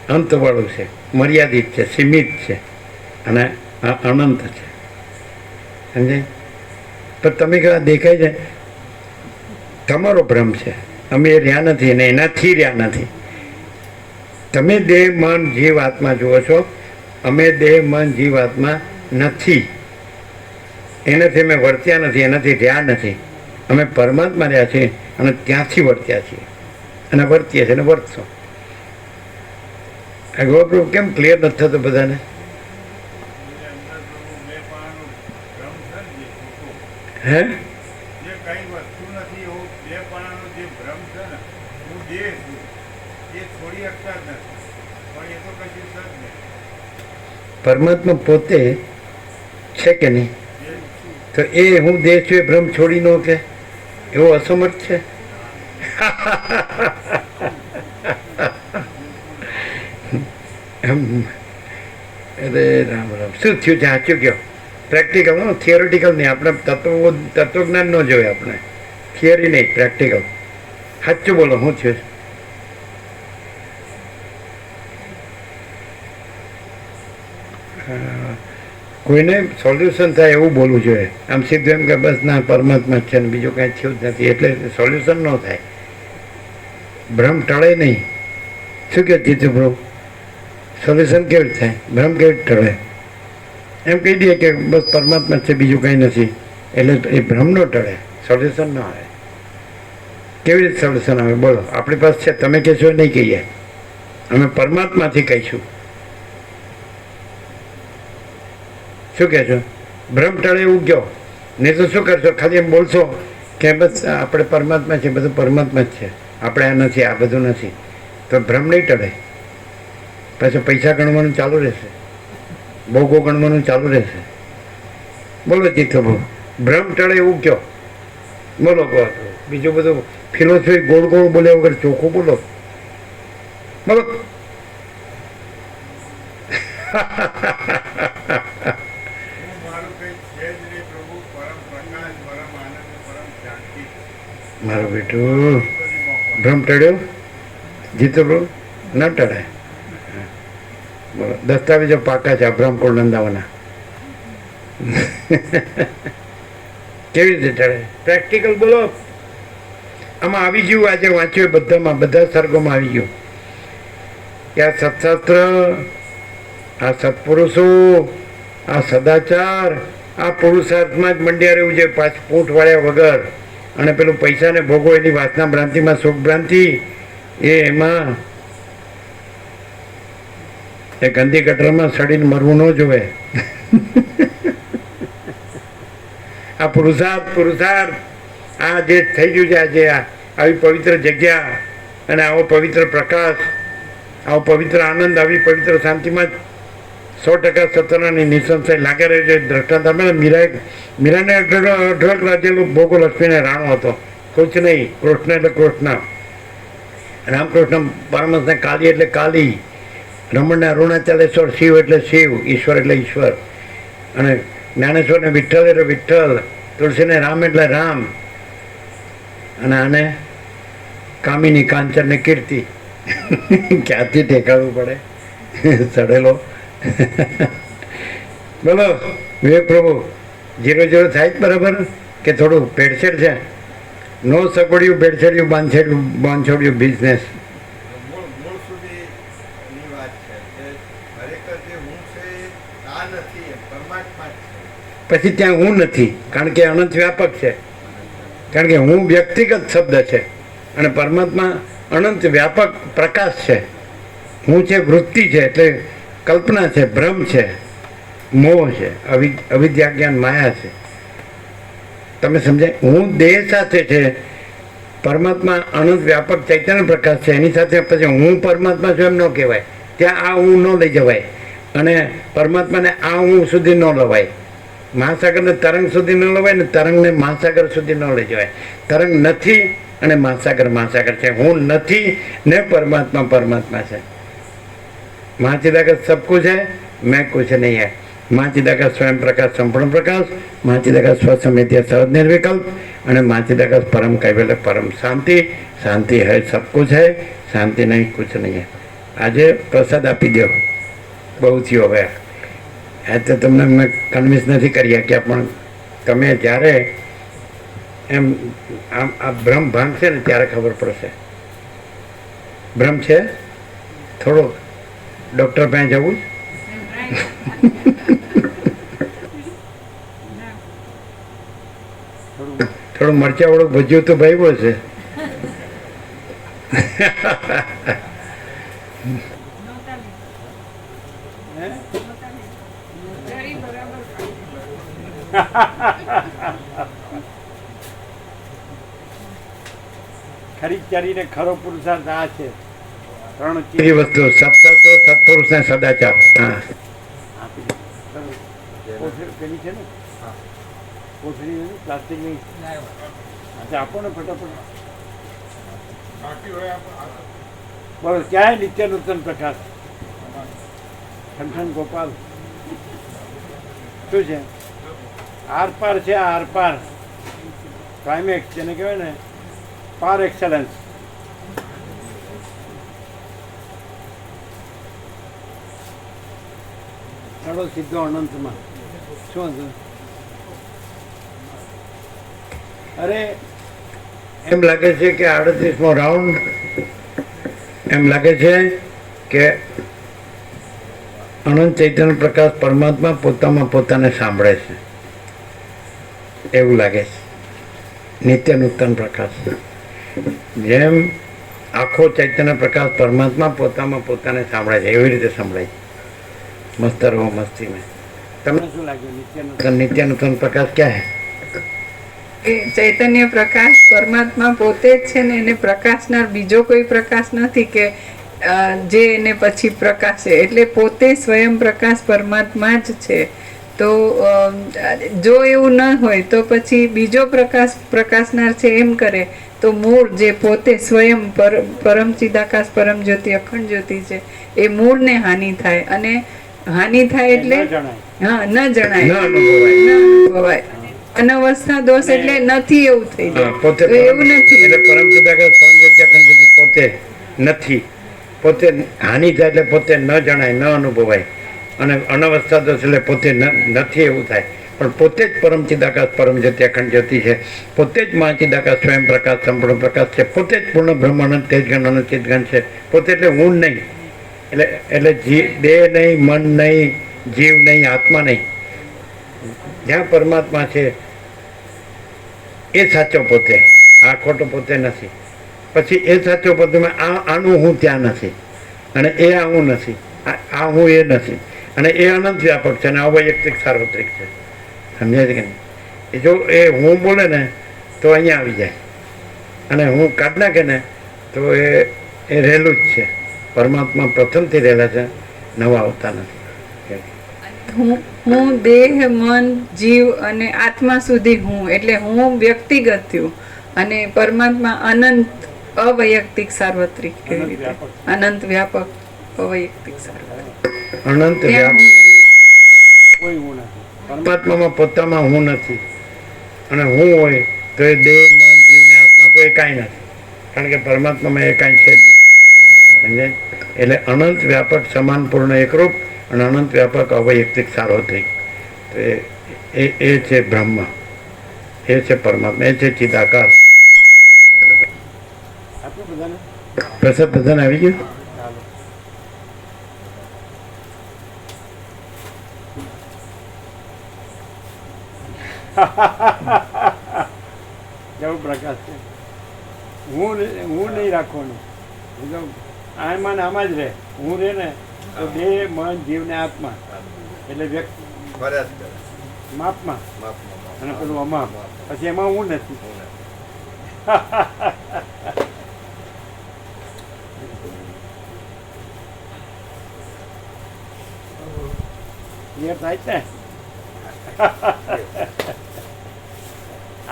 અંતવાળું છે, મર્યાદિત છે, સીમિત છે અને આ અનંત છે. સમજાય? પણ તમે કેવા દેખાય છે તમારો ભ્રમ છે. અમે રહ્યા નથી અને એનાથી રહ્યા નથી. તમે દેહ, મન, જીવ, આત્મા જુઓ છો. અમે દેહ, મન, જીવ, આત્મા નથી. એનાથી અમે વર્ત્યા નથી, એનાથી રહ્યા નથી. અમે પરમાત્મા રહ્યા છીએ અને ત્યાંથી વર્ત્યા છીએ અને વર્તીએ છીએ અને વર્તશો. આ ગોપ્રભુ કેમ ક્લિયર નથી થતું બધાને? હે? જે કઈ વસ્તુ નથી એવો બેપણાનો જે ભ્રમ છે ને, હું દેહ છું એ છોડી શકતા જ નથી. પણ એ તો કશું સજ નહીં. પરમાત્મા પોતે છે કે નહીં? તો એ હું દેહ છું એ ભ્રમ છોડી ન કે એવો અસમર્થ છે. અરે રામ રામ. શું થયું છે? સાચું કહો. પ્રેક્ટિકલ, થિયોરિટિકલ નહીં. આપણે તત્વજ્ઞાન ન જોઈએ. આપણે થિયરી નહીં, પ્રેક્ટિકલ. સાચું બોલો, શું થયું? કોઈને સોલ્યુશન થાય એવું બોલવું જોઈએ. આમ સીધું એમ કે બસ ના પરમાત્મા જ છે ને બીજું કાંઈ થયું જ નથી એટલે સોલ્યુશન ન થાય. ભ્રમ ટળે નહીં. શું કહે જીતુ પ્રભુ? સોલ્યુશન કેવી રીતે થાય? ભ્રમ કેવી રીતે ટળે? એમ કહી દઈએ કે બસ પરમાત્મા છે બીજું કંઈ નથી એટલે એ ભ્રમ ન ટળે, સોલ્યુશન ન આવે. કેવી રીતે સોલ્યુશન આવે? બોલો. આપણી પાસે છે, તમે કહેશો નહીં કહીએ. અમે પરમાત્માથી કહીશું. શું કહે છો? ભ્રમ ટળે એવું કહો. નહીં તો શું કરશો? ખાલી એમ બોલશો કે બસ આપણે પરમાત્મા છે, બધું પરમાત્મા જ છે, આપણે આ નથી, આ બધું નથી, તો ભ્રમ નહીં ટળે. પાછું પૈસા ગણવાનું ચાલુ રહેશે, ભોગો ગણવાનું ચાલુ રહેશે. બોલો જીતો બહુ. ભ્રમ ટળે એવું કહો. બોલો કહો. બીજું બધું ફિલોસોફી ગોળ ગોળ બોલ્યા વગર ચોખ્ખું બોલો. બોલો. મારું કઈ છે જ નહીં પ્રભુ. પરમ પ્રકાશ, પરમ આનંદ, પરમ શાંતિ. મારું બેટું બધી મોકલ. ભ્રમ ટળ્યો? જીતો પ્રભુ ન ટળે. બોલો. દસ્તાવેજો પાકા છે ભ્રમકોળ નંદાવાના. કેવી રીતે ટળે? પ્રેક્ટિકલ બોલો. આમાં આવી ગયું. આજે વાંચ્યું બધામાં, બધા સર્ગોમાં આવી ગયું કે આ સત્શાસ્ત્ર, આ સત્પુરુષો, આ સદાચાર, આ પુરુષાર્થમાં જ મંડ્યા રહેવું છે, પાંચ ફૂટ વાળ્યા વગર. અને પેલું પૈસાને ભોગવો એની વાસના ભ્રાંતિમાં સુખ ભ્રાંતિ, એમાં એ ગંદી ગટરમાં સડીને મરવું ન જોવે. આ પુરુષાર્થ, પુરુષાર્થ, આ જે થઈ ગયું છે આજે, આવી પવિત્ર જગ્યા અને આવો પવિત્ર પ્રકાશ, આવો પવિત્ર આનંદ, આવી પવિત્ર શાંતિમાં 100% સત્યનાની નિસંશય લાગે રહે છે. દ્રષ્ટાંત આપે ને, મીરાને અઢળક રાજ્યેલું ભોગો લક્ષ્મીને રાણો હતો. કુછ નહીં. કૃષ્ણ એટલે કૃષ્ણ, રામકૃષ્ણ પરમહંસને કાલી એટલે કાલી, રમણને અરુણાચલેશ્વર, શિવ એટલે શિવ, ઈશ્વર એટલે ઈશ્વર, અને જ્ઞાનેશ્વરને વિઠ્ઠલ એટલે વિઠ્ઠલ, તુલસીને રામ એટલે રામ, અને આને કામિની, કાંચન ને કીર્તિ. ક્યાંથી ઠેકાડવું પડે? ચડેલો. બોલો વિવેક પ્રભુ. 0-0 થાય જ બરાબર કે થોડું ભેળસેળ છે? નો સગવડિયું, ભેળસેળિયું, બાંધછોડ્યું બિઝનેસ. મૂળ સુધીની વાત છે કે ખરેખર જે હું છે એ આ નથી, એ પરમાત્મા જ છે. પછી ત્યાં હું નથી, કારણ કે અનંત વ્યાપક છે. કારણ કે હું વ્યક્તિગત શબ્દ છે અને પરમાત્મા અનંત વ્યાપક પ્રકાશ છે. હું છે વૃત્તિ છે, એટલે કલ્પના છે, ભ્રમ છે. મોહ છે, અવિદ્યા જ્ઞાન માયા છે. તમે સમજાય? હું દેહ સાથે છે, પરમાત્મા અનંત વ્યાપક ચૈતન્ય પ્રકાશ છે, એની સાથે પછી હું પરમાત્મા છું એમ ન કહેવાય. ત્યાં આ હું ન લઈ જવાય અને પરમાત્માને આ હું સુધી ન લવાય. મહાસાગરને તરંગ સુધી ન લવાય ને તરંગને મહાસાગર સુધી ન લઈ જવાય. તરંગ નથી અને મહાસાગર છે. હું નથી ને પરમાત્મા પરમાત્મા છે. महाचिदाकाश सब कुछ है, मैं कुछ नहीं है. महाचिदाकाश स्वयं प्रकाश संपूर्ण प्रकाश, महाचिदाकाश स्वसमेध्य सहज निर्विकल्प અને महाचिदाकाश परम कैवल्य परम शांति. शांति है सब कुछ है, शांति नहीं कुछ नहीं है. આજે પ્રસાદ આપી દો, બહુ થયો હવે. આ તો તમને મેં કન્વિન્સ નથી કરી શક્યા, પણ તમે જ્યારે એમ આમ આ ભ્રમ ભાંગશે ને ત્યારે ખબર પડશે. ભ્રમ છે થોડો, ડૉક્ટર પાસે જવું થોડું મરચા વાળું ભજ્યું તો ભાઈ છે. જરી બરાબર ખરી ચારીને ખરો પુરુષાર્થ આ છે. ત્રણ એ વસ્તુ સત્સતો સત્પુરુષ ને સદાચાર. હા, કોથળી પેલી છે ને, કોથળી પ્લાસ્ટિકની. અચ્છા, આપો ને ફટાફટ. બાકી હોય આપણે બોલો, ક્યાંય નિત્ય નૂતન પ્રકાશ. ઠનઠન ગોપાલ શું છે? આરપાર છે. આરપાર ક્લાઇમેક્સ જેને કહેવાય ને, પાર એક્સેલન્સ. ચડો સીધો અનંતમાં. શું હતું? અરે એમ લાગે છે કે 38મો રાઉન્ડ એમ લાગે છે કે અનંત ચૈતન્ય પ્રકાશ પરમાત્મા પોતામાં પોતાને સાંભળે છે એવું લાગે છે. નિત્ય નૂતન પ્રકાશ જેમ આખો ચૈતન્ય પ્રકાશ પરમાત્મા પોતામાં પોતાને સાંભળે છે એવી રીતે સંભળાય છે. મસ્ત રહો મસ્તી મેં. તમને શું લાગ્યું? નિત્ય નૂતન નિત્ય નૂતન પ્રકાશ ક્યાં હે? એ ચૈતન્ય પ્રકાશ પરમાત્મા પોતે જ છે ને, એને પ્રકાશનાર બીજો કોઈ પ્રકાશ નથી કે જે એને પછી પ્રકાશે. એટલે પોતે સ્વયં પ્રકાશ પરમાત્મા જ છે. તો જો એવું ન હોય તો પછી બીજો પ્રકાશનાર છે એમ કરે તો મૂળ જે પોતે સ્વયં પરમ ચિદાકાશ પરમ જ્યોતિ અખંડ જ્યોતિ છે એ મૂળને હાનિ થાય. અને હાનિ થાય એટલે ન જણાય. હા, ન જણાય, ન અનુભવાય. ન અનુભવાય. અનવસ્થા દોષ એટલે નથી એવું થઈ હા, જાય. પોતે તો એવું નથી. એટલે પરમ ચિદાકાશ પરમ જ્યોતિ અખંડ જ્યોતિ પોતે નથી. પોતે હાનિ થાય એટલે પોતે ન જણાય, ન અનુભવાય. અને અનવસ્થા દોષ એટલે પોતે નથી એવું થાય. પણ પોતે જ પરમ ચિદાકાશ પરમ જ્યોતિ અખંડ જ્યોતિ છે. પોતે જ મહાચિદાકાશ સ્વયં પ્રકાશ સંપૂર્ણ પ્રકાશ છે. પોતે જ પૂર્ણ બ્રહ્મ અનંત તેજગણ અનંત ચિદગણ છે. પોતે એટલે હું નહીં. એટલે દેહ નહીં, મન નહીં, જીવ નહીં, આત્મા નહીં. જ્યાં પરમાત્મા છે એ સાચો પોતે, આ ખોટો પોતે નથી. પછી એ સાચો પોતે આનું હું ત્યાં નથી અને એ આ હું નથી, આ હું એ નથી. અને એ અનંત વ્યાપક છે અને અવૈયક્તિક સાર્વત્રિક છે. સમજાય છે કે નહીં? એ જો એ હું બોલે ને તો અહીંયા આવી જાય અને હું કાઢ નાખે ને તો એ રહેલું જ છે. પરમાત્મા પ્રથમથી રહેલા છે, નવા આવતા નથી. હું દેહ, મન, જીવ અને આત્મા સુધી હું, એટલે હું વ્યક્તિગત થયું અને પરમાત્મા અનંત અવૈયક્તિક સાર્વત્રિક. એવી રીતે અનંત વ્યાપક અવૈયક્તિક સાર્વત્રિક. અનંત ત્યાં વ્યાપક હું નહીં. કોઈ હું નથી. પરમાત્મામાં પોતામાં હું નથી. અને હું હોય તો એ દેહ, મન, જીવ ને આત્મા તો એ કાંઈ નથી. કારણ કે પરમાત્મામાં એ કાંઈ છે જ નહીં. સમજાય? એટલે અનંત વ્યાપક સમાન પૂર્ણ એકરૂપ અને અનંત વ્યાપક અવૈયક્તિક સાર્વત્રિક. તો એ છે બ્રહ્મ, એ છે પરમાત્મા, એ છે ચિદાકાશ. આટલું બધાને પ્રસાદ બધાને આવી ગયું? ચાલો. કેવું પ્રકાશ છે. હું નહીં રાખવાનું. હું તો આમાં ને આમાં જ રહે. હું રહે ને તો દેહ, મન, જીવ ને આત્મા. એટલે ફર્યા જ કરે. માપમાં માપમાં અને પેલું અમાપ, પછી એમાં હું નથી. હું નથી. ક્લિયર થાય છે ને?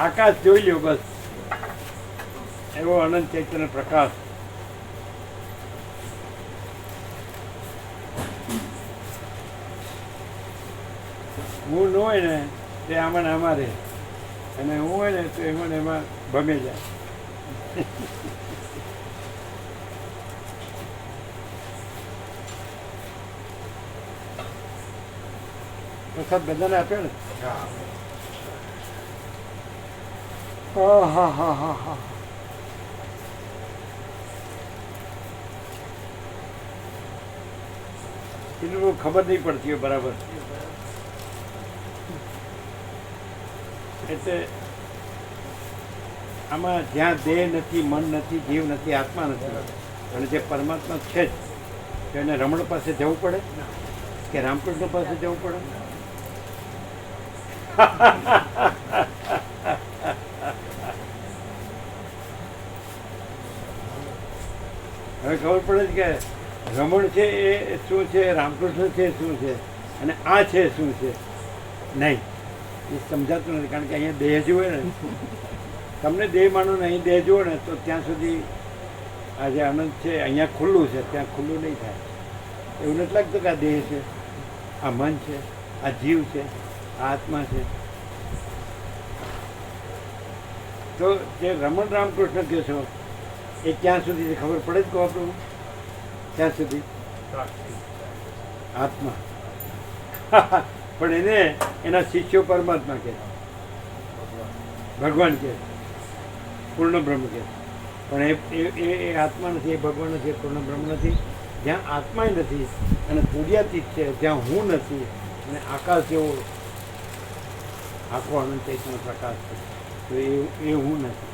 આકાશ જોઈ લ્યો બસ, એવો અનંત ચૈતન્ય પ્રકાશ. હું ન હોય ને તે આમાં ને આમાં રહે, અને હું હોય ને તો એમાં ને એમાં ભમે જાય. પ્રસાદ બધાને આપ્યો ને? હા. હા હા હા હા. એનું બહુ ખબર નહીં પડતી હોય બરાબર. એટલે આમાં જ્યાં દેહ નથી, મન નથી, જીવ નથી, આત્મા નથી, અને જે પરમાત્મા છે જ, તો એને રમણ પાસે જવું પડે કે રામકૃષ્ણ પાસે જવું પડે? હવે ખબર પડે છે કે રમણ છે એ શું છે, રામકૃષ્ણ છે શું છે, અને આ છે શું છે. નહીં, એ સમજાતું નથી. કારણ કે અહીંયા દેહ જુએ ને, તમને દેહ માનો ને અહીં દેહ જુઓ ને, તો ત્યાં સુધી આ જે આનંદ છે અહીંયા ખુલ્લું છે, ત્યાં ખુલ્લું નહીં થાય. એવું નથી લાગતું કે આ દેહ છે, આ મન છે, આ જીવ છે, આ આત્મા છે. તો જે રમણ રામકૃષ્ણ કહો છો એ ક્યાં સુધી છે ખબર પડે જ કહો આપણું? ક્યાં સુધી? આત્મા. પણ એને એના શિષ્યો પરમાત્મા કહે, ભગવાન કહે, પૂર્ણ બ્રહ્મ કહે. પણ એ આત્મા નથી, એ ભગવાન નથી, એ પૂર્ણ બ્રહ્મ નથી. જ્યાં આત્મા નથી અને તુર્યાતીત છે, જ્યાં હું નથી અને આકાશ જેવો આખો અનંત ચૈતન્ય પ્રકાશ છે, તો એ હું નથી.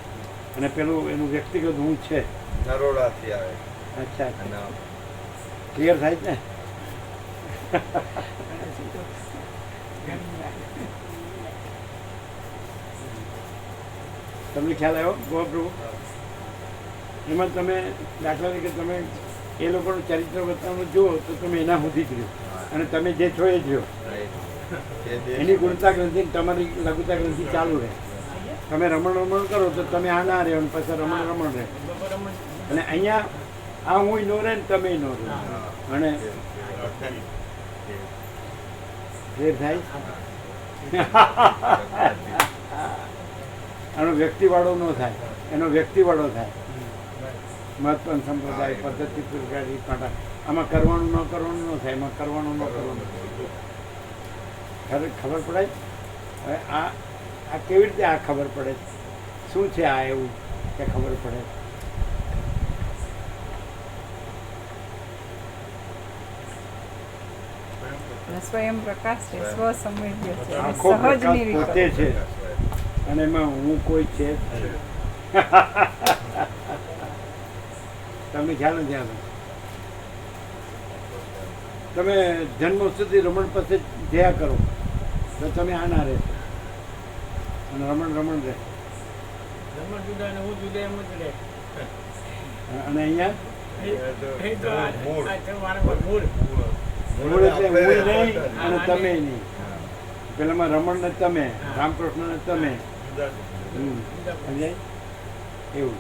અને પેલું એનું વ્યક્તિગત હું છે. નરોડાથી આવે. અચ્છા, અને ક્લિયર થાય છે ને? તમને ખ્યાલ આવ્યો ગોપ્રભુ? એમાં તમે દાખલા તરીકે તમે એ લોકોનું ચરિત્ર બતાવવાનું જુઓ તો તમે એના સુધી જ રહ્યો, અને તમે જે છો એ જ રહ્યો. એની ગુણતા ગ્રંથિ તમારી લઘુતા ગ્રંથિ ચાલુ રહે. તમે રમણ કરો તો તમે આ ના રહે, પછી રમણ રહે. અને અહીંયા આ હું નો રહે ને તમે નો રહે, અને જે થાય એનો વ્યક્તિવાળો ન થાય, એનો વ્યક્તિવાળો થાય. મહત્વ સંપ્રદાય પદ્ધતિ પાટા આમાં કરવાનું ન કરવાનું ન થાય, એમાં કરવાનું ન કરવાનું. ખબર પડે? હવે આ કેવી રીતે આ ખબર પડે? શું છે આ એવું કે ખબર પડે? સ્વયં પ્રકાશ છે, સ્વ સંવેદ્ય છે, આખો સહજની પ્રકાશ રીતે. પોતે છે, અને એમાં હું કોઈ છે જ નહીં. તમને ખ્યાલ નથી આવતો? તમે જન્મ સુધી રમણ પાસે જયા કરો તો તમે આના રહેશો, અને રમણ રહે. અને અહીંયા મૂળ એટલે હું નહીં અને તમે નહીં. પેલામાં રમણ ને તમે, રામકૃષ્ણ ને તમે, સમજાય? એવું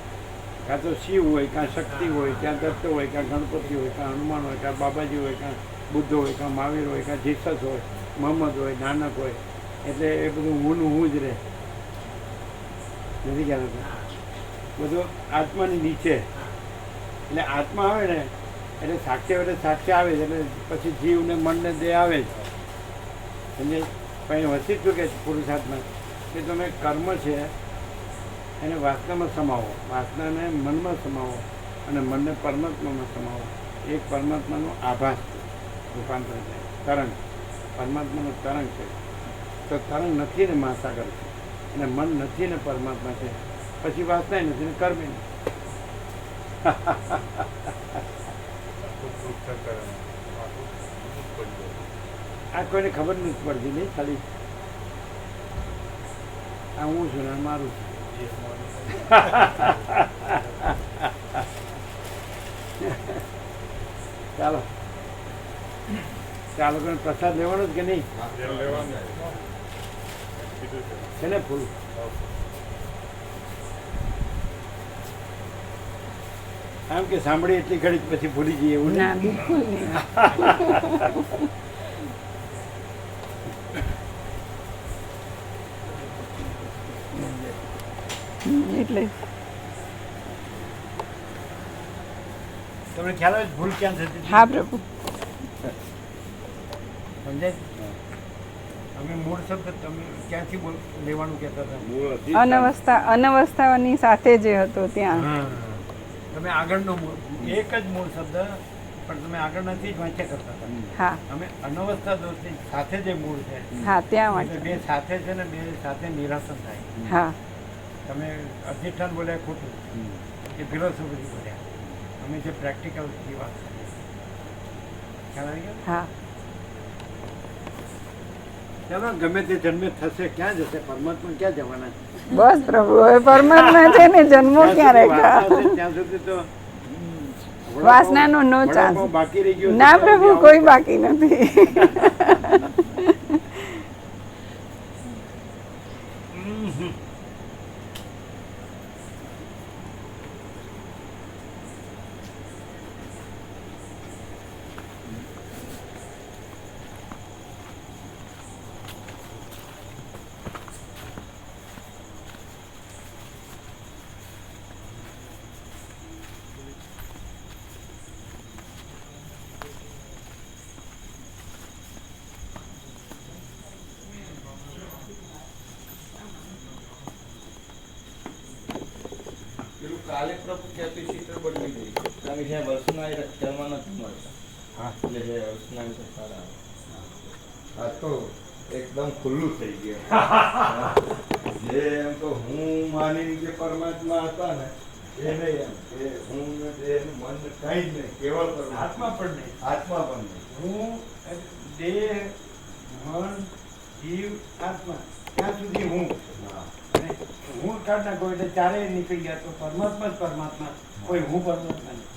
કાં તો શિવ હોય, કાં શક્તિ હોય, ક્યાં દત્ત હોય, ક્યાં ગણપતિ હોય, કાં હનુમાન હોય, કાં બાબાજી હોય, કાં બુદ્ધ હોય, કાં મહાવીર હોય, કાં જીસસ હોય, મોહમ્મદ હોય, નાનક હોય. એટલે એ બધું હું જ રહે. નથી ખ્યાલ હતો? બધું આત્માની નીચે. એટલે આત્મા આવે ને એટલે સાક્ષ્ય આવે છે, એટલે પછી જીવ ને મન ને દેહ આવે જ. સમજાય? પણ એ વચિત શું કે પુરુષાર્થમાં કે તમે કર્મ છે એને વાસનામાં સમાવો, વાસનાને મનમાં સમાવો, અને મનને પરમાત્મામાં સમાવો. એક પરમાત્માનો આભાસ છે, રૂપાંતર છે, તરંગ. પરમાત્માનો તરંગ છે. તો તરંગ નથી ને મહાસાગર છે, અને મન નથી ને પરમાત્મા છે, પછી વાસના નથી ને કર્મ નથી. આ કોઈને ખબર નથી પડતી નહીં ખાલી આ હું છું ને મારું છે ચાલો ચાલો કોઈ પ્રસાદ લેવાનો જ કે નહીં છે ને ફૂલ આમ કે સાંભળી એટલી ઘડી પછી ભૂલી જઈએ એવું ના નહીં બિલકુલ નહીં એટલે તમને ખ્યાલ આવે છે ભૂલ ક્યાં થતી હતી? હા પ્રભુ સમજાય અમે મૂળ શબ્દ તમે ક્યાંથી લેવાનું કહેતા હતા? અનવસ્થાની સાથે જે હતો ત્યાં હા તમે આગળનો મૂળ એક જ મૂળ શબ્દ પણ તમે આગળનાથી જ વાંચ્યા કરતા હતા. હા અમે અનવસ્થા દોષની સાથે જે મૂળ છે હા ત્યાં એટલે વાંચો બે સાથે છે ને બે સાથે નિરાસન થાય. હા તમે અધિષ્ઠાન બોલ્યા ખોટું કે ફિલોસોફી બોલ્યા અમે જે પ્રેક્ટિકલથી વાત કરીએ ખ્યાલ આવી ગયો? હા ચાલો ગમે તે જન્મે થશે ક્યાં જશે પરમાત્મા ક્યાં જવાના છે? બસ પ્રભુ હવે પરમાત્મા છે ને જન્મો ક્યારે વાસના છે ત્યાં સુધી તો વાસનાનો નો વડાપાવ ચાન્સ બાકી રહી ગયો ના પ્રભુ કોઈ બાકી નથી પેલું કાલે પ્રભુ કેપેસિટર બદલી ગઈ કારણ કે જ્યાં વર્ષના એ રક્ષામાં નથી મળતા એટલે જે વર્ષના વિશે સારા આ તો એકદમ ખુલ્લું થઈ ગયું જે એમ તો હું માની જે પરમાત્મા હતા ને એ નહીં એમ કે હું ને દેહ ને મન ને કઈ જ નહીં કેવળ પરમાત્મા આત્મા પણ નહીં આત્મા પણ નહીં હું દેહ મન જીવ આત્મા ત્યાં સુધી હું અને હું કાઢ નાખો એટલે ચારેય નીકળી ગયા તો પરમાત્મા જ પરમાત્મા કોઈ હું પરમાત્મા નહીં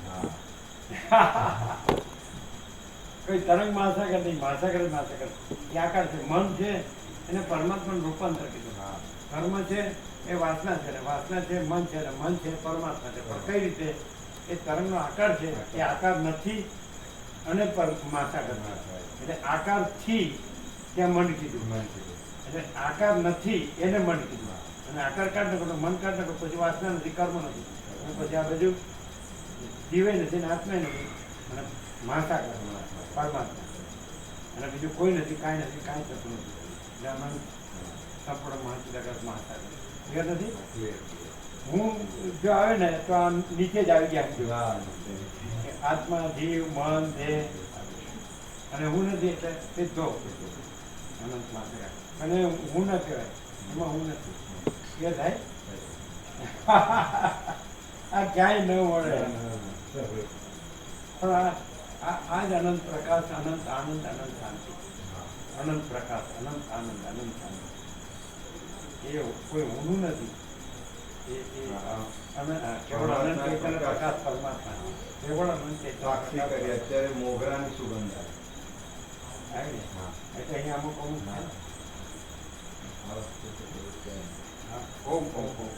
કોઈ તરંગ મહાસાગર નહીં મહાસાગર જ મહાસાગર એ આકાર છે મન છે એને પરમાત્માનું રૂપાંતર કીધું કર્મ છે એ વાસના છે ને વાસના છે મન છે ને મન છે પરમાત્મા છે પણ કઈ રીતે એ તરંગનો આકાર છે એ આકાર નથી અને મહાસાગર એટલે આકારથી ત્યાં મન કીધું એટલે આકાર નથી એને મન કીધું અને આકાર કાઢ નાખો તો મન કાઢ નાખો પછી વાસના નથી કર્મ નથી અને પછી આ બધું જીવે નથી ને આત્મા નથી અને મહાસાગર પરમાત્મા અને બીજું કોઈ નથી કાંઈ નથી કાંઈ થતું નથી એટલે આમાં સંપૂર્ણ મહાસાગર મહાસાગર ક્લિયર નથી હું જો આવે ને તો આ નીચે જ આવી ગયા આત્મા જીવ મન દેહ અને હું નથી એટલે સીધો અનંત મહાસાગર અને હું ન કહેવાય એમાં હું નથી એ થાય આ ક્યાંય ન મળે પણ આ જ અનંત પ્રકાશ અનંત આનંદ અનંત શાંતિ અનંત પ્રકાશ અનંત આનંદ અનંત શાંતિ એ કોઈ ઊંધું નથી કેવળ અનંત ચૈતન્ય પ્રકાશ પરમાત્મા કેવળ અનંત ચૈતન્ય સાક્ષી કરી પ્રકાશ અત્યારે મોગરાની સુગંધ આવી ને એટલે અહીંયા અમુક અમુક આવે ઓમ ઓમ ઓમ